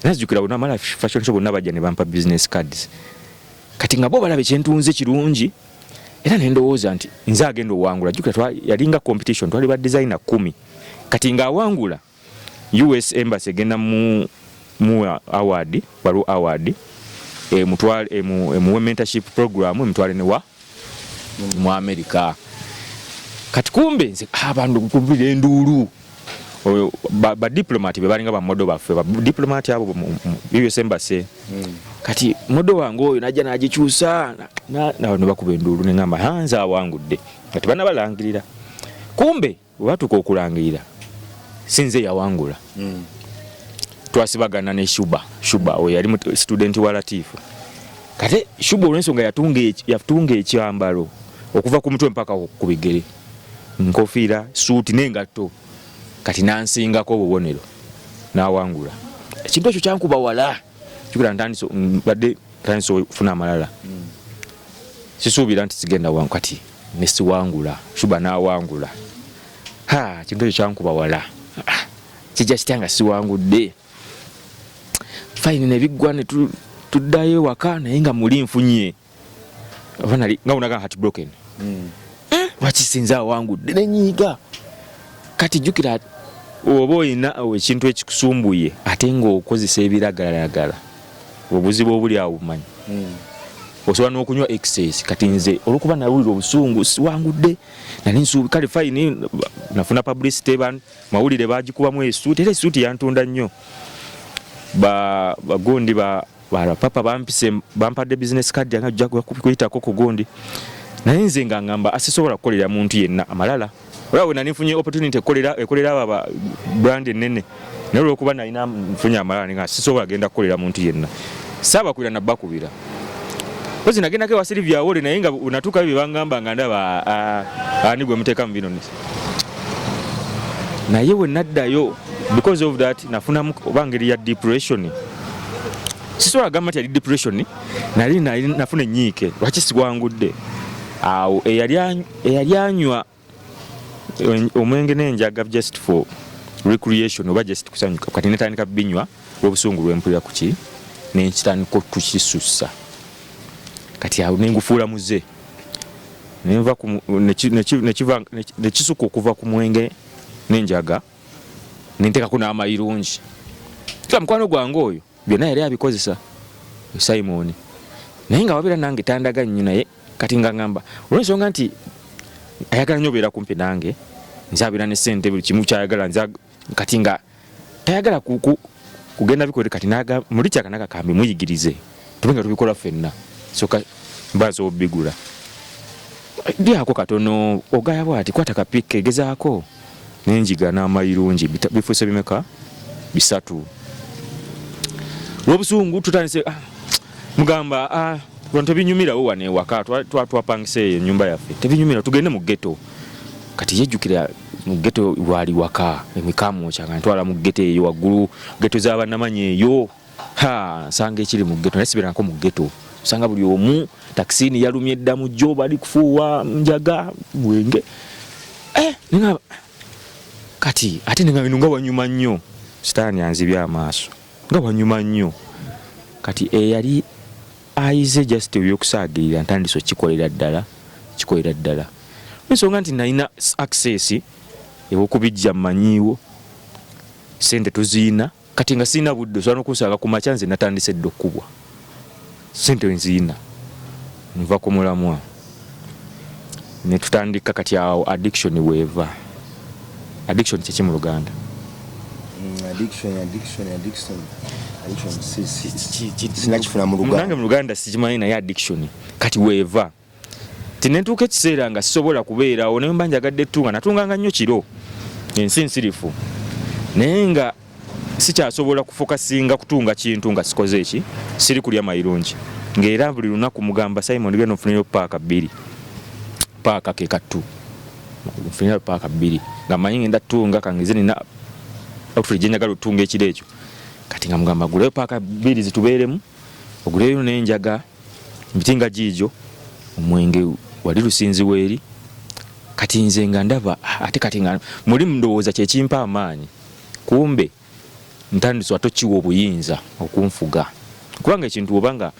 nazijukira bonna mala fashion show bonna bajja ne bampa business cards kati nga bo balabe kyentunze kirungi era nendowooza nti nze agenda owangula jukira yalinga competition twali ba designer 10 kati nga awangula US Embassy egenda mu award waliwo award mutwale mu mentorship program mutwale ne wa mu America kati kumbe nze abantu kumbire enduulu ba diplomat be balinga ba model baffe ba diplomat abo mu US Embassy kati model wange oyo najja nagikyusa ne bakuba enduulu ne ngamba hanza awangudde kati bana balangirira kumbe watuko okulangirira sinze yawangula twasibagana ne Shuba oyo yali student wa Latifu kati Shuba olw'ensonga yatunga ekyambalo okuva ku mutwe mpaka ku bigere nkofiira suuti n'engatto kati nansingako obubonero n'awangula ekintu ekyo kyankuba wala kikula badde ntandise okufuna amalala sisuubira nti sigenda wangu kati nesiwangula Shuba n'awangula ekintu ekyo kyankuba wala kijja kitanga siwangudde fine nebiggwa ne tuddayo waka naye nga muli nfunye abanali nga unaga heart broken wakisinza wangudde nenyiga kati jukira oba oyina ekintu ekikusumbuye ate nga okozesa ebiragalalagala obuzibu obuli awo bumanyi osobola n'okunywa excess kati nze olwokuba nawulira obusungu siwangudde nali nsuubi kale fine nafuna publicity mawulire bagikubamu esuuti era esuuti yantunda nnyo bagundi papa bampadde business card yange ajja kuyitako ku gundi naye nze nga ngamba asisobola kukolera muntu yenna amalala olaba wena nifunye opportunity ekolera aba brand ennene naye olwokuba nalina nfunye amalala nga sisobola genda kukolera muntu yenna saabakwira nabbakubira ozi nagendako ewa Sylvia Woli naye nga unatuuka bye bangamba nga ndaba ani gwe muteeka mu bino naye we naddayo because of that nafunamu oba ngeri ya depression sisobola gamba nti yali depression nali nafuna enyiike lwaki siwangudde awo eyali anywa omwenge n'enjaga just for recreation oba just kusanyuka kati netandika binywa obusungu lwempulira kuki nenkitandika tukisussa kati awo nengufuula muze nenva ku nekisuka okuva ku mwenge n'enjaga ninteekako n'amayirungi kila mukwano gwange oyo byonna yali abikozesa Simon naye nga wabeera nange tandaga nnyo naye kati nga ngamba olw'ensonga nti ayagala nnyo obeera kumpi nange nzaabira ne ssente buli kimu kyayagala kati nga tayagala kugenda bikole kati naga muli kyaka nakakambi muyigirize tubenga tubikola ffenna soka mbazo obigula byako katono ogaya bwati kwata kapike gezaako nenjiga n'amayirungi bifuse bimeka bisatu lwobusungu tutandise mugamba bonto binyumira wo wane waka twapangise ennyumba yaffe tebinyumira tugende mu ghetto kati yejjukira mu ghetto wali waka emikamu kyanga ntwala mu ghetto eyo waggulu ghetto z'abanamanye eyo sanga ekiri mu ghetto nasibira nko mu ghetto sanga buli omu taksini yalumye eddamu jjo bali kufuuwa njaga bwenge ninga kati ate ninga binunga wanyuma nnyo sitaani anzibya amaaso nga wanyuma nnyo kati eyali aize just ebyokusaagirira ntandiso kikolera ddala ensonga nti nalina access ewokubijja mmanyiiwo sente tuziina kati nga siina budde osobola n'okunsaaga ku makya nze natandise dde okkubwa sente nziina nva ku mulamwa ne tutandika kati awo addiction weeva addiction kyeki mu Luganda sinakifuna mu Luganda mu Luganda sikimanyi naye addiction kati weeva tinentuuka ekiseera nga sisobola kubeerawo naye mba njagadde ettunga natunganga nnyo kiro ensi nsirifu naye nga sikyasobola kufokasinga kutunga kintu nga sikoze eki siri kulya mayirungi ng'era buli lunaku mugamba Simon genda nfunirayo paaka 2 paaka ke kattu nfunirayo paaka 2 nga manyi ngenda ttunga kangize nina outfit gye njagala otunga ekiro ekyo kati nga mugamba guleyo paaka 2 zitubeeremu oguleyo n'enjaga mbitinga giijo omwenge wali lusinzi weeri kati nze nga ndaba ate kati nga muli mundowooza kyekimpa amaanyi kumbe ntandise atokiwa obuyinza okunfuga kubanga ekintu obanga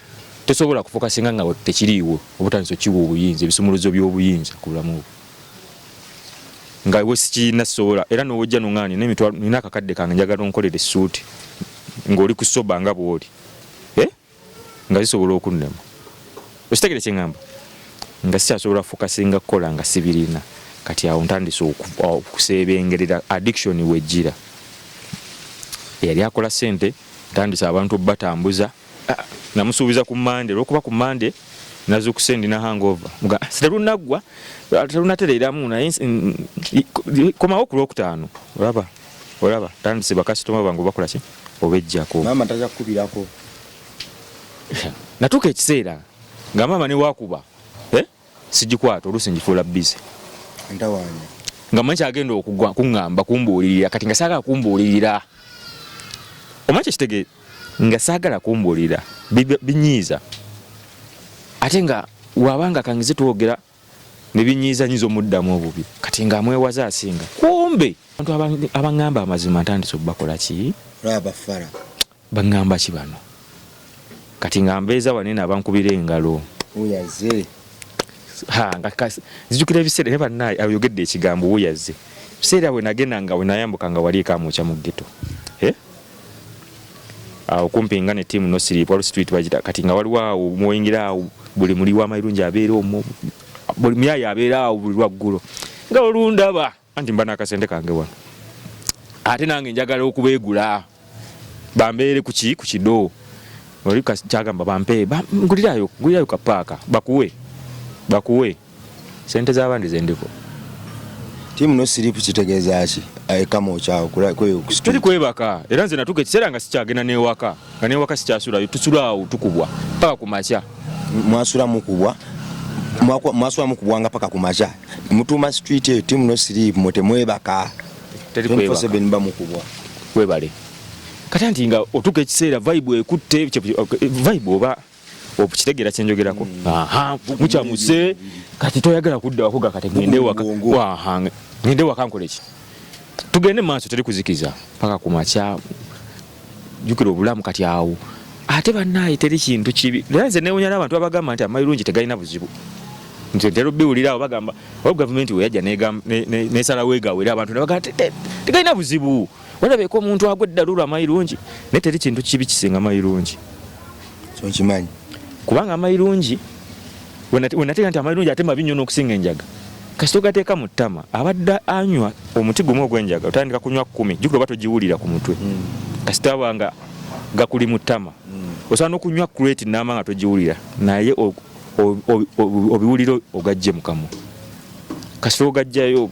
tosobola kufokasinga nga tekiriiwo obutandise okiwa obuyinza ebisumuluzo by'obuyinza ku bulamu nga we sikiina sobola era n'owojja n'oŋŋaani n'emitwalo nina akakadde kange njagala onkolera essuuti ng'oli ku soba nga bw'oli nga zisobola okunnema okitegere kye ŋŋamba nga sikyasobola kufokasinga kukola nga sibirina kati awo ntandise okuseebengerera addiction wejjira yali akola sente ntandise abantu batambuza namusuubiza ku Monday olwokuba ku Monday nazukusendi na hangover muga siterunagwa terunatereeramu naye komawo ku Lwokutaano olaba tandise bakasitoma bangu bakola ki obejjako mama taja kukubirako natuuka ekiseera nga mama ne wakuba sigikwata oluusi ngifuula busy ntawanya nga manyi kyagenda okugwa kuŋŋamba kumbuulirira kati nga saagala kumbuulirira omanyi kyekitege nga saagala kumbuulirira binyiiza ate nga wabanga kangize twogera ne binyiiza nyiza omuddamu obubi kati nga amwewaza asinga kumbe abantu abaŋŋamba amazima ntandise okubakola ki abafara baŋŋamba ki bano kati nga mbeeza wanene abankubira engalo uyaze zijjukira ebiseera ne bannaye ayogedde ekigambo wuyaze ebiseera bwe nagenda nga we nayambuka nga wali ekamuukya mu ghetto awo kumpi nga ne tiimu nosiripu wali street bagita kati nga waliwo awo mwoyingira awo buli muli w'amayirungi abeera omwo buli muyaya abeera awo buli lwaggulo nga olundaba anti mba n'akasente kange wano ate nange njagala okubeegula bambeere ku kido oli kyagamba bampe ngulirayo kapaaka bakuwe sente z'abandi zendiko tiimu nosiripu kitegeeza ki kama okyawo tuli kwebaka era nze natuuka ekiseera nga sikyagenda n'ewaka nga n'ewaka sikyasulayo tusulaawo tukubwa paka ku makya mwasula mukubwa nga paka ku makya mutuuma street eyo tiimu nosiripu mutemwebaka teri kwebaka mba mukubwa webale kati anti nga otuuka ekiseera vibe ekutte vibe oba okitegeera kyenjogerako mukyamuse kati toyagala kuddawako gakati ngende waka nkoleki tugende maaso teri kuzikiza paka ku makya jukira obulamu kati awo ate bannaye teri kintu kibi era nze newunya n'abantu abagamba nti amayirungi tegalina buzibu ntero biwulirawo bagamba gavumenti we yajja nesala wegawera abantu ne bagamba tegalina buzibu walabeko omuntu agwa eddalulo amayirungi naye teri kintu kibi kisinga amayirungi so kimanyi kubanga amayirungi wenateeka nti amayirungi ate mabi nnyo n'okusinga enjaga kasito gateeka mu ttama abadde anywa omuti gumu ogw'enjaga otandika kunywa 10 jjukira oba togiwulira ku mutwe kasito abanga gakuli mu ttama osobola n'okunywa crate n'ama nga togiwulira naye obiwuliro ogajje mu kamwa kasito ogajjayo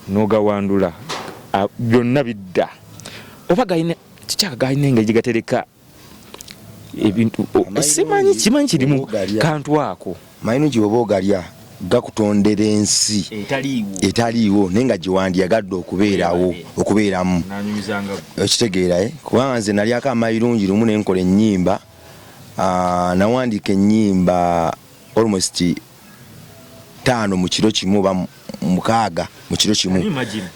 n'ogawandula byonna bidda oba galina engeri gigatereka ebintu kimanyi kirimu kantu ako mayirungi bwoba ogalya gakutondera ensi etaliiwo naye nga giwandiyagadde okubeeramu okitegeera kubanga nze nalyako amayirungi lumu nenkola ennyimba nawandiika ennyimba almost 5 mu kiro kimu oba 6 mu kiro kimu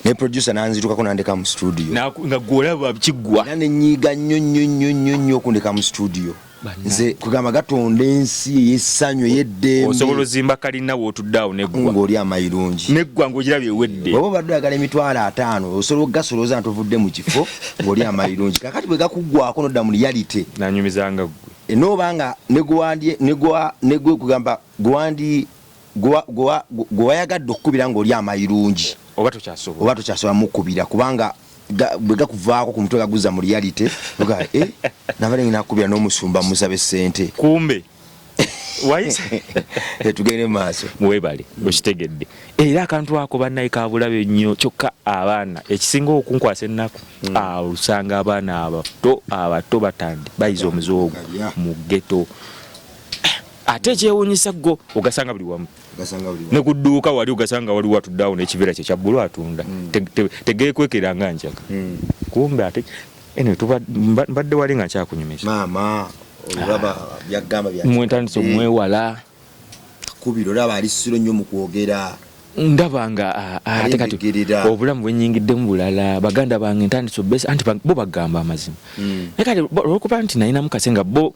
ne producer nanzitukako nandeka mu studio nga gwolaba kiggwa era nenyiiga nnyo okundeka mu studio nze kugamba gatonda ensi ey'essanyu ey'eddembe osobola ozimba kalina wootuddeawo neggwa ng'oli amayirungi neggwa ng'ogirabye ewedde oba obadde oyagala 5,000 osobola okugasolooza nga tovudde mu kifo ng'oli amayirungi kakati bwe gakuggwako nodda mu reality nanyumizanga gwe noobanga negwe kugamba gwewayagadde okukubira ng'oli amayirungi oba tokyasobola mukubira kubanga bwe gakuvaako ku mutwe gaguza mu reality oga nabale ngina kubira n'omusumba musabe ssente kumbe wayise tugende mu maaso webale okitegedde era akantu ako bannaye kabulabe nnyo kyokka abaana ekisinga okunkwasa ennaku usanga abaana abato batandi bayiza omuzoogo mu ghetto ate ekyewuunyisa go ogasanga buli wamu ne ku dduuka wali ogasanga waliwo atuddeawo n'ekiveera kye kya bbulu atunda tegeekwekera nga njaga kumbe ate mbadde wali nga nkyakunyumiza maama olaba byagamba mwentandisa omwewala kubira olaba ali ssiro nnyo mu kwogera ndaba nga ate kati obulamu bwennyingiddemu bulala baganda bange ntandisa obesi anti bo bagamba amazima naye kati olwokuba nti nalinamu kase nga bo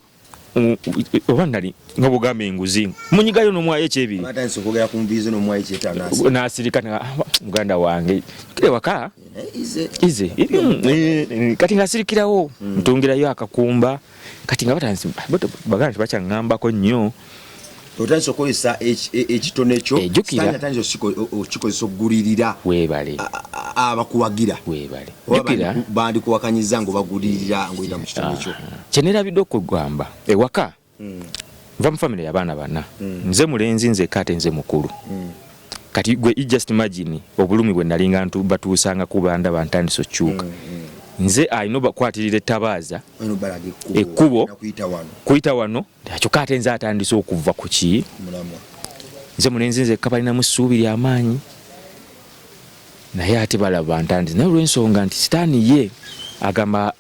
oba nali nga bugamba enguzi munyigayo n'omwayo ekyebiri n'asirika muganda wange kire waka ize kati ng'asirikirawo ntungirayo akakumba kati nga batansi baganda tibakyaŋŋambako nnyo otandisa okukozesa ekitone kyo atandisa okikozesa okugulirira weebale abakuwagira weebale bandikuwakanyiza ng'obagulirira ng'oyita mu kitone kyo kyenerabidde okugamba ewaka nva mu famire y'abaana bana nze mulenzi nze ate nze mukulu kati gwe just imagine obulumi bwe nalinga batuusanga ku banda bantandisa okyuka nze alina obakwatirira ettabaaza ekkubo kuyita wano kyokka ate nze atandisa okuva ku ki nze mulenzi nze kabalinamu essuubi ly'amaanyi naye ate balaba ntandisa naye olw'ensonga nti sitaani ye agamba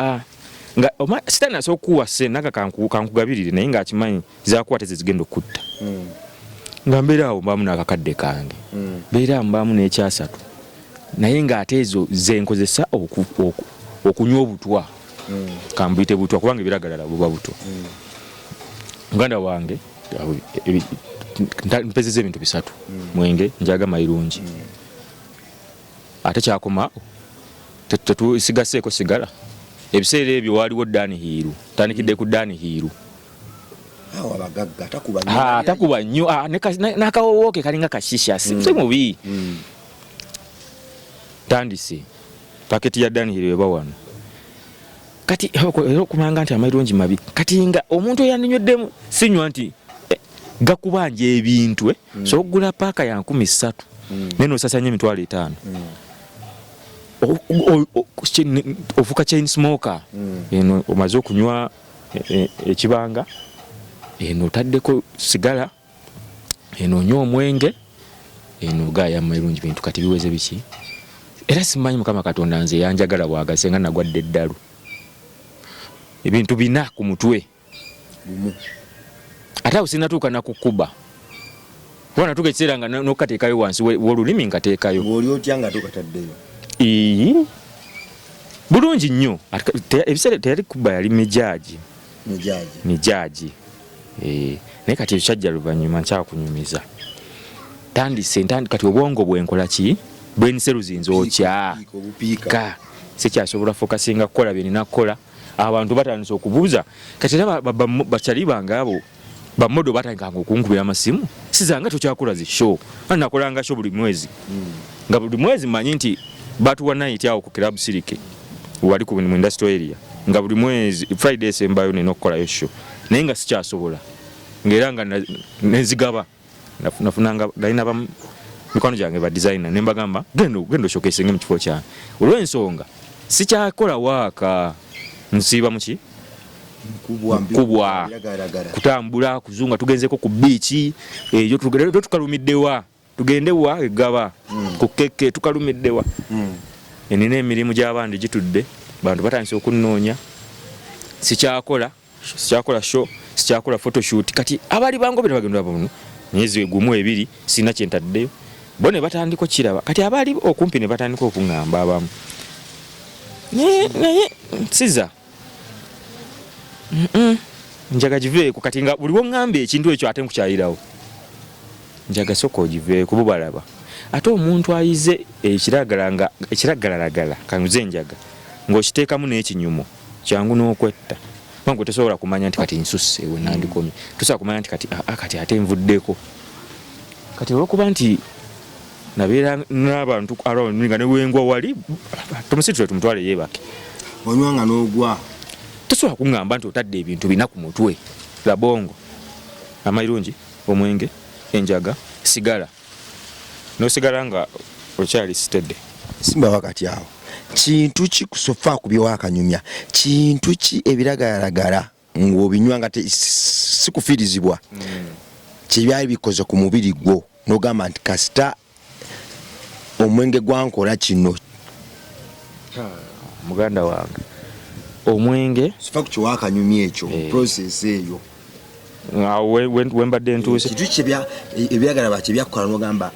nga sitaani asobola okukuwa sennaga kankugabirire naye ng'akimanyi zakwate ze zigenda okutta nga mbeera awo mbaamu n'akakadde kange mbeera awo mbaamu n'ekyasatu naye ng'ate ezo zenkozesa okunywa obutwa kambuyite butwa kubanga ebiragalala buba butwa muganda wange mpezeza ebintu bisatu mwenge njaga mayirungi ate kyakomaawo tetusigaseeko sigala ebiseera ebyo waliwo Dani Hiiru tandikidde ku Dani Hiiru takuba nnyo n'akawoowoke kalinga kashisha si mubi tandise paketi ya Dani Hiiru eba wano kati era okumanga nti amayirungi mabi kati nga omuntu eyandinyoddemu sinywa nti gakubanja ebintu so okugula paaka ya 13 neno osasanya $5,000 ofuka chain smoker eno omaze okunywa ekibanga eno otaddeko sigala eno onywa omwenge eno gaya amayirungi bintu kati biweze biki era simanyi Mukama Katonda nze yanjagala bwagase nga nagwadde eddalu ebintu bina ku mutwe ate awo sinatuuka nakukuba kuba natuuka ekiseera nga nokateekayo wansi w'olulimi nkateekayo oli otya nga tokataddeyo bulungi nnyo ebiseera teyali kuba yali mijaaji naye kati ekyajja luvannyuma nkyakunyumiza tandise kati obwongo bwenkola ki bwenseruzinza okya ka sikyasobola fokasinga kukola byenina kukola abantu batandise okubuuza kati era bakyali bange abo bamodo batandikanga okunkubira amasimu sizanga tokyakola zishow nakolanga show buli mwezi nga buli mwezi manyi nti batuwa night awo ku club sirike wali ku industry area nga buli mwezi Friday sembayo nina okukolayo show naye nga sikyasobola ngera nga nezigaba nafunanga dalina ba mikono gyange ba designer nembagamba gendo showcase mu kifo kyange olw'ensonga sikyakola waaka nsiba muki kubwa kutambula kuzunga tugenzeko ku beach eyo tukalumiddewa tugendewa egaba ku keke tukalumiddewa enine emirimu gy'abandi gitudde bantu batandise okunnoonya sikyakola show sikyakola photoshoot kati abali bangobera bagenda babuno myezi gumu ebiri sina kyentaddeyo bone batandiko kiraba kati abali okumpi ne batandika okungamba abamu naye siza njaga giveeko kati nga buli wongambye ekintu ekyo ate nkukyayirawo njaga soko ogiveeko bubalaba ate omuntu ayize ekiragalalagala kanuze njaga ng'okiteekamu n'ekinyumo kyangu n'okwetta mangu tesobola kumanya nti kati nsusse ewe nandikomye tosobola kumanya nti kati ate nvuddeko kati olwokuba nti nabeera n'abantu nga newengwa wali tomusitule tumutwale yeebake onywanga n'ogwa tosobola kuŋŋamba nti otadde ebintu bina ku mutwe labongo amayirungi omwenge enjaga sigala nosigala nga okyali sitedde simba wakati awo kintu ki kusofa kubyewakanyumya kintu ki ebiragalagala ng'obinywa nga sikufiirizibwa kyebyali bikoze ku mubiri gwo n'ogamba nti kasita omwenge gwankola kino muganda wange omwenge sofa ku kiwakanyumya ekyo process eyo wembadde ntuuse kintu ebyagala bakyebyakukola n'ogamba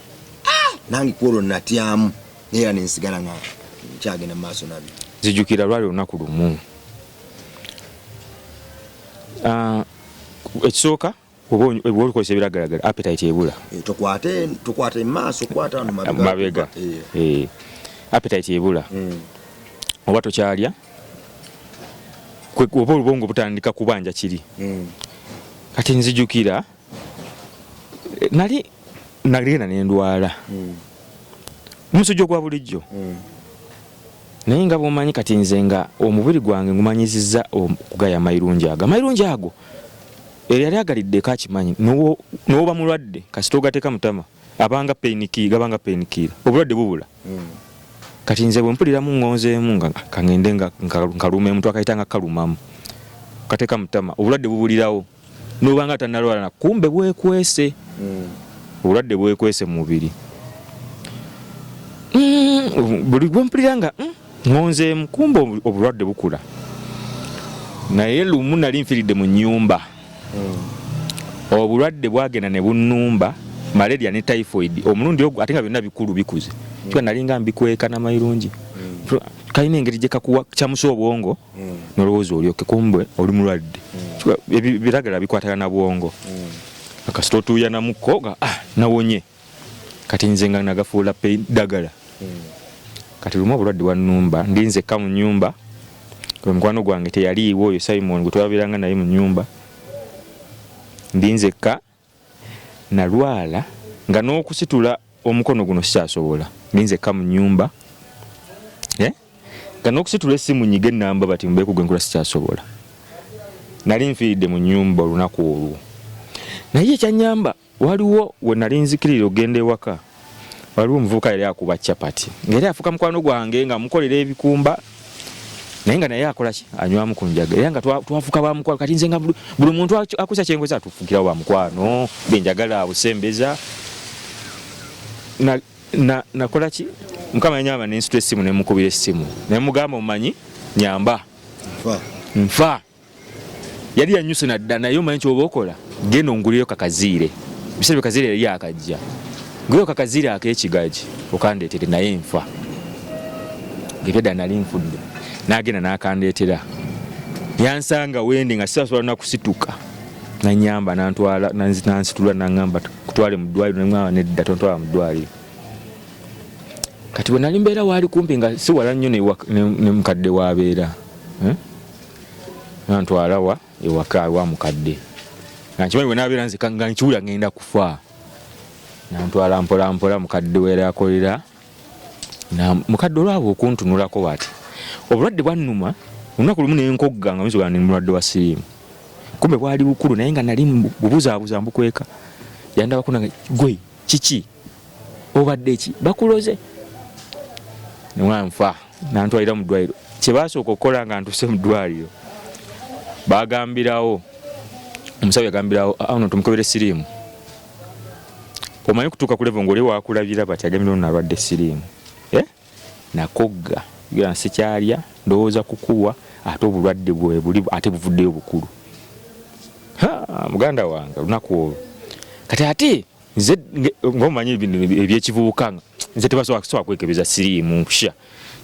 nange kwolwo natyamu naye nensigala nga kyagenda mu maaso nabyo zijjukira lwali olunaku lumu ekisooka oba olikozesa ebiragalagala appetite ebula tokwate maaso kwata mabega appetite ebula oba tokyalya oba olubongo butandika kubanja kiri kati nzijjukira nagenda nendwala omusujja gwa bulijjo naye nga bwomanyi kati nze nga omubiri gwange ngumanyizizza okugaya amayirungi ago eyali agaliddeko akimanyi n'oba mulwadde kasita ogateeka mutama gabanga painkiller obulwadde bubula kati nze bwe mpuliramu ngonzeemu nga kangende nga nkaluma emuntu akayita nga kalumamu kateeka mutama obulwadde bubulirawo n'oba nga tannalwala kumbe bwekwese obulwadde bwekwese mu mubiri buli gwe mpulira nga ngonzeemu kumbe obulwadde bukula naye lumu nali nfiridde mu nnyumba obulwadde bwagenda ne bunnumba malaria ne typhoid omulundi ogwo ate nga byonna bikulu bikuze kiba nali nga mbikweka n'amayirungi kalina engeri gye kakuwa kyamusa obwongo nolowooza olyoke kumbe oli mulwadde biragala bikwatagana na bwongo akasita otuuya namukko nga nawonye kati nze nga nagafuula ddagala kati lumu obulwadde bwannumba ndi nzekka mu nnyumba omukwano gwange teyaliiwo oyo Simon gwe twabiranga naye mu nnyumba ndi nzekka nalwala nga n'okusitula omukono guno sikyasobola ndi nzekka mu nnyumba nga n'okusitula essimu nyiga ennamba bati mbeeku gwe nkula sikyasobola nali nfiiridde mu nnyumba olunaku olwo naye ekyanyamba waliwo we nali nzikirira ogenda ewaka waliwo omuvubuka yali akuba capati ngeri afuka mukwano gwange nga mukolera ebikumba naye nga naye akola ki anywamu ku njaga era nga twafuka bamukwano kati nze nga buli muntu akusya kyenkweza atufukirawo bamukwano benjagala abusembeza nakola ki mukama yanyamba nensitula essimu nemukubira essimu naye mugamba omumanyi nyamba nfa yali yanyuse nadda naye omanyi kyoba okola genda onguliyo kakaziire biseera byakaziire yali akajja nguliyo kakaziire ak'ekigaji okandeetere naye nfa ngebyadda nali nfudde n'agenda n'akandeetera yansanga wendi nga sisasobola nakusituka nanyamba nantwala nansitula nangamba kutwale mu ddwaliro nemwaba nedda tontwala mu ddwaliro. Kati bwe nali mbeera waali kumpi nga si wala nnyo ne mukadde wabeera nantwala ewaka wa mukadde nga nkimanyi bwe nabeera nzika nga nkiwulira ngenda kufa nantwala mpola mpola mukadde weera yakolera mukadde olwabo okuntunulako bati obulwadde bwannuma olunaku lumu nenkogga nga misobola ni mulwadde wa siriimu kumbe bwali bukulu naye nga nali bubuzaabuza mbukweka yandabako nange gwe kiki obadde ki bakuloze nemwanfa nantwalira mu ddwaliro kyebasooka okukola nga ntuse mu ddwaliro bagambirawo omusawo yagambirawo ono tumukebere siriimu omanyi kutuuka ku levo ng'oli wakulabira bati agambira ono alwadde siriimu nakogga nga sikyalya ndowooza kukuwa ate obulwadde bwe buli ate buvuddeyo bukulu muganda wange lunaku olwo kati ate nze ng'omanyi bino ebyekivubuka nze tebasobola kwekebeza siriimu nkusha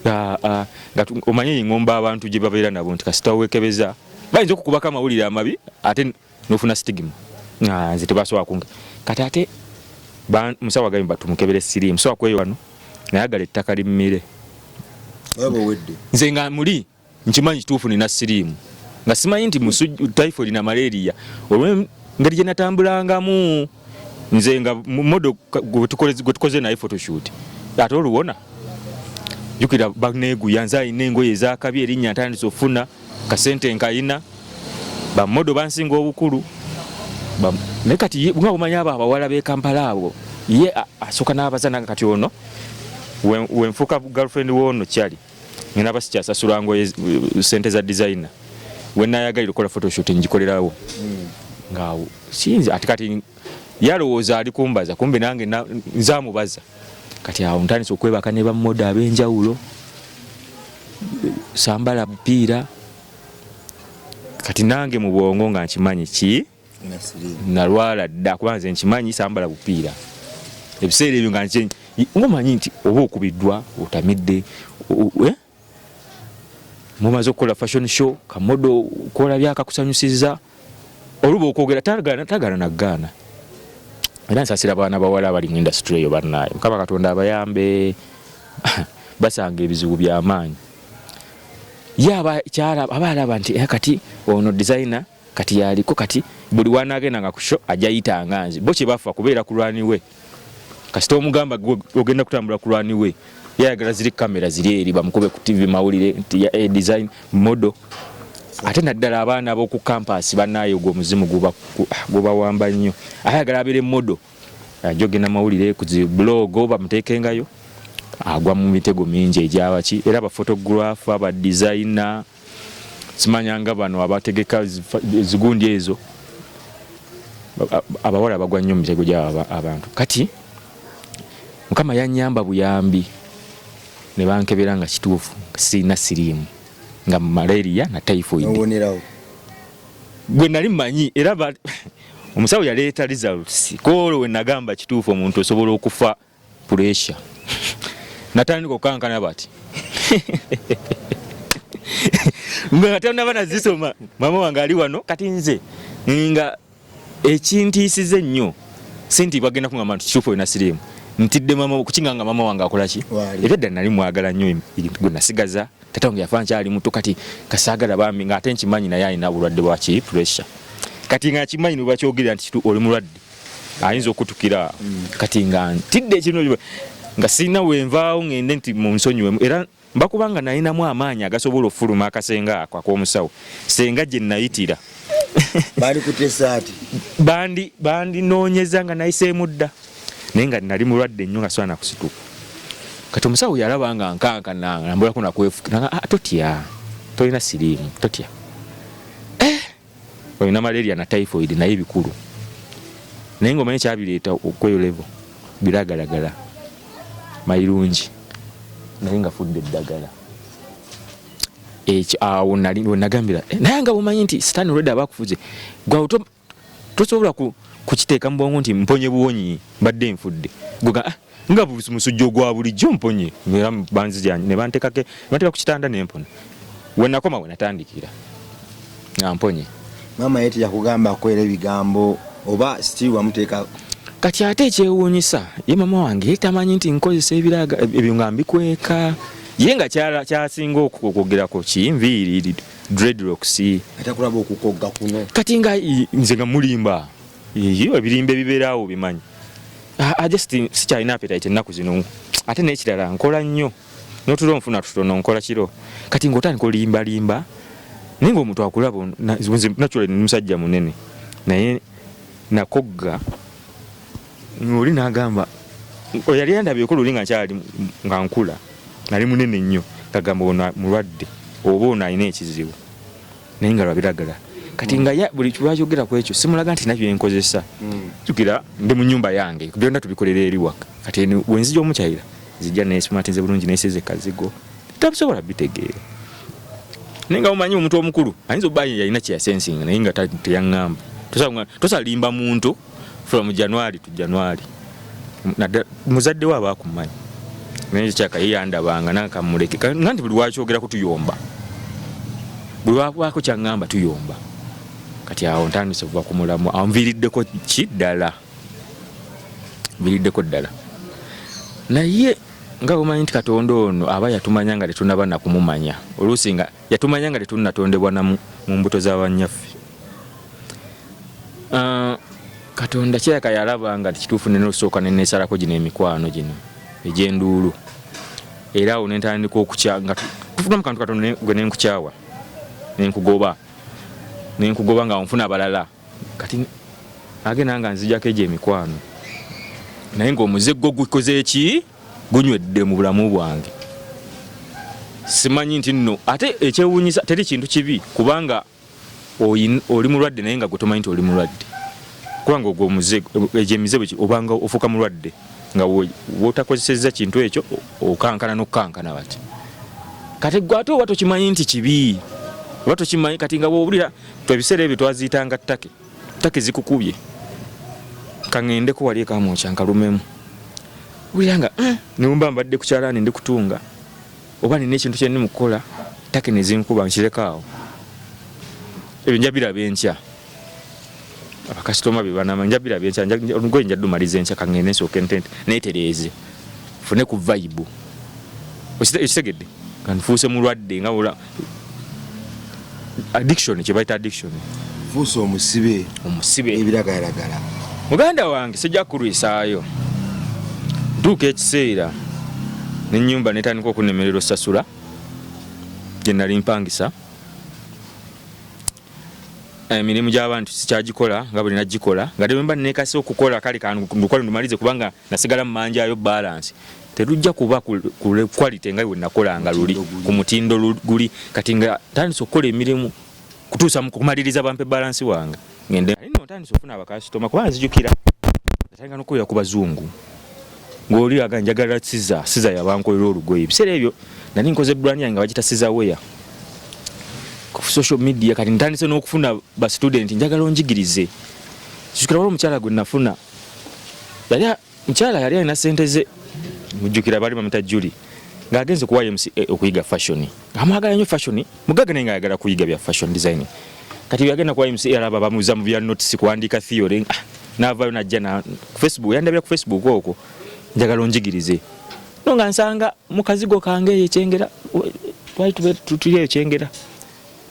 nga omanyi engomba abantu gye babeera nabo nti kasita wekebeza bayinza okukubako amawulire amabi ate nofuna stigma nze tebasobola kunge kati ate musawo agambye batumukebere siriimu sobola kweyo wano nayagala ettaka limmire nze nga muli nkimanyi kituufu nina siriimu nga simanyi nti typhoid na malaria olw'engeri gye natambulangamu nze nga modo gwe tukoze naye photoshoot ate oluwona jukira baneeguya nze alina engoye ezakabi erinnya ntandise ofuna kasente nkayina bamodo bansinga obukulu naye kati nga bumanyi abo abawala b'e Kampala abo ye asooka n'abaza nange kati ono wenfuuka girlfriend w'ono kyali ngenda basikyasasula ngoye sente za designer wenayagalira okukola photoshoot ngikolerawo ngaawo sinzi ati kati yalowooza ali kumbaza kumbe nange nzamubaza kati awo ntandise okwebaka ne bamoda ab'enjawulo sambala bupiira kati nange mu bwongo nga nkimanyi ki nalwala dda kuba nze nkimanyi sambala bupiira ebiseera ebyo nga ngomanyi nti oba okubiddwa otamidde mumaze okukola fashion show kamodo kola byakakusanyusiza oluba okwogera tagana nagaana era nsasira abaana bawala abali mu industry eyo bannaye mukama katonda abayambe basanga ebizibu by'amaanyi kyala abalaba nti kati ono designer kati yaliko kati buli wanagenda nga kusho ajayitanga nzi bo kye bafa kubeera kulwaniwe kasita omugamba ogenda kutambula kulwaniwe yayagala ziri kamera ziri eri bamukube ku TV mawulire nti ya design model ate naddala abaana ab'oku campus bannaye ogwo omuzimu gubawamba nnyo ayagala abeere model ajogenda mawulire ku zi blog bamuteekengayo agwa mu mitego mingi egyabaki era abafotographer abadesigner simanyanga bano abategeka zigundi ezo abawala bagwa nnyo mu mitego gy'abantu kati mukama yanyamba buyambi ne bankebera nga kituufu sirina siriimu nga malaria na typhoid gwe nali mmanyi era omusawo yaleeta results koolo we nagamba kituufu omuntu osobola okufa pressure natandika okukankana bati ngate nabana zisoma mama wange ali wano kati nze nga ekintiisize nnyo senti bagenda kungamba nti kituufu na siriimu ntidde mama kukinga mama wange akola ki ebedda nali mwagala nnyo gwe nasigaza tata wange yafa nkyali muto kati kasaagala bambi nga ate nkimanyi naye alina bulwadde bwa ki pressure kati nga kimanyi ne bakyogerera nti oli mulwadde ayinza okutukira kati nga ntidde ekino nga sirina wenvaawo ngende nti mu nsonyiwemu era mbakubanga nalinamu amaanyi agasobola okufuluma akasenga ako ak'omusawo senga gye nayitira bali kutesaati bandinoonyeza nga nayiseemu dda naye nga nali mulwadde nnyo nga sobola nakusituka kati omusawo yalaba nga nkankana nambulako nakwefukira totya tolina siriimu totya olina malaria na typhoid naye bikulu naye ngaomanyi kyabireeta okweyo level biragalagala mayirungi naye nga fudde eddagala ekyo awo nagambira naye nga bumanyi nti sitaani olwedde abakufuze gwawo tosobola kukiteeka mu bwongo nti mponye buwonyi mbadde nfudde nga musujja ogwa bulijjo mponye era banzijanye ne banteeka ku kitanda nempona wenakoma wenatandikira nga mponye Mama yeti yakugamba kwera ebigambo oba still wamuteeka kati ate ekyewuunyisa ye mama wange tamanyi nti nkozesa ebiraga ebyo nga mbikweka ye nga kyasinga okwogerako kinviiri dreadlocks atakulaba okukogga kuno kati nga nze nga mulimba iyo ebirimba ebibeeraawo bimanyi just sikyalina appetite ennaku zino ate n'ekirala nkola nnyo n'otulo nfuna tutono nkola kiro kati ng'otandika olimbalimba naye ng'omuntu akulaba naturally ni musajja munene naye nakogga oli n'agamba yali yandabyeko luli nga nkyali nga nkula nali munene nnyo kagamba ono mulwadde oba ono alina ekizibu naye nga lwabiragala kati nga buli lwayogera ku ekyo simulaga nti nabyo enkozesa jjukira ndi mu nnyumba yange byonna tubikolera eri waka kati wenzija omukyayira zijja neesimatinze bulungi neeseze kazigo tabusobola bitegeera naye nga omanyi omuntu omukulu ayinza obba yalina kyeyasensinga naye nga teyaŋŋamba tosalimba muntu from January to January muzadde we abaakumanyi naye kyaka yeyandabanga nakamuleke nganti buli wakyogeraku tuyomba buli wabaako kyaŋŋamba tuyomba kati awo ntandise okuva ku mulamu anviiriddeko kiddala nviiriddeko ddala naye nga omanyi nti Katonda ono aba yatumanya nga tetunaba nakumumanya oluusi nga yatumanya nga tetunnatondebwa mu mbuto z'abanyaffe Katonda kyaka yalaba nga kituufu nenosooka neneesalako gino emikwano gino egy'enduulu era awo nentandika okukya nga tufunamu kantu Katonda gwe nenkukyawa nenkugoba nga nfuna abalala kati agenda nga nzijako egyo emikwano naye ng'omuze gwo gukoze eki gunywedde mu bulamu bwange simanyi nti nno ate ekyewuunyisa teri kintu kibi kubanga oli mulwadde naye nga gutomanyi nti oli mulwadde kubanga ogwo omuze egyo emize obanga ofuuka mulwadde nga wotakozesezza kintu ekyo okankana n'okukankana bati kati gwe ate oba tokimanyi nti kibi oba tokimanyi kati nga bw'owulira ebiseera ebyo twaziyitanga ttake zikukubye kaŋŋendeko wali ekamwokya nkalumemu wulira nga niwumba mbadde ku kyalaani ndi kutunga oba nina ekintu kye ndi mu kukola ttake ne zinkuba nkirekawo ebyo njabiraba enkya abakasitoma be banama njabiraba enkya olugoye njadde omaliza enkya kaŋŋende nsooke neetereeze fune ku vibe ekitegedde nga nfuuse mulwadde nga wula addiction kye bayita addiction fuusa omusibe ebiragalalagala muganda wange sijja kulwisaayo ntuuka ekiseera n'ennyumba netandika okunemerera osasula gye nali mpangisa emirimu gy'abantu sikyagikola nga bwe nagikola nga demba neekase okukola kale kandukole ndumalize kubanga nasigala mu manjaayo balance terujja kuba ku quality nga bwe nakolanga luli ku mutindo guli kati nga tandise okukola emirimu kutuusa mu kumaliriza bampe balance wange ngende ntandise okufuna abakasitoma kuba nzijukira natandika n'okukolera ku bazungu ng'oli aga njagala siza yabankolera olugoye ebiseera ebyo nali nkoze brand yange bagita siza weya ku social media kati ntandise n'okufuna ba student njagala onjigirize kijukira waliwo omukyala gwe nafuna mukyala yali alina ssente ze mujjukira bali bamita Julie ng'agenze ku YMCA okuyiga fashion amwagala nnyo fashion mugaga naye ng'ayagala kuyiga bya fashion design kati yagenda ku YMCA alaba bamuuza mu bya notice kuwandiika theory n'avaayo najja na Facebook yandabira ku Facebook okwo njagala onjigirize no nga nsanga mu kazigo kange ekyengera tutuli ekyengera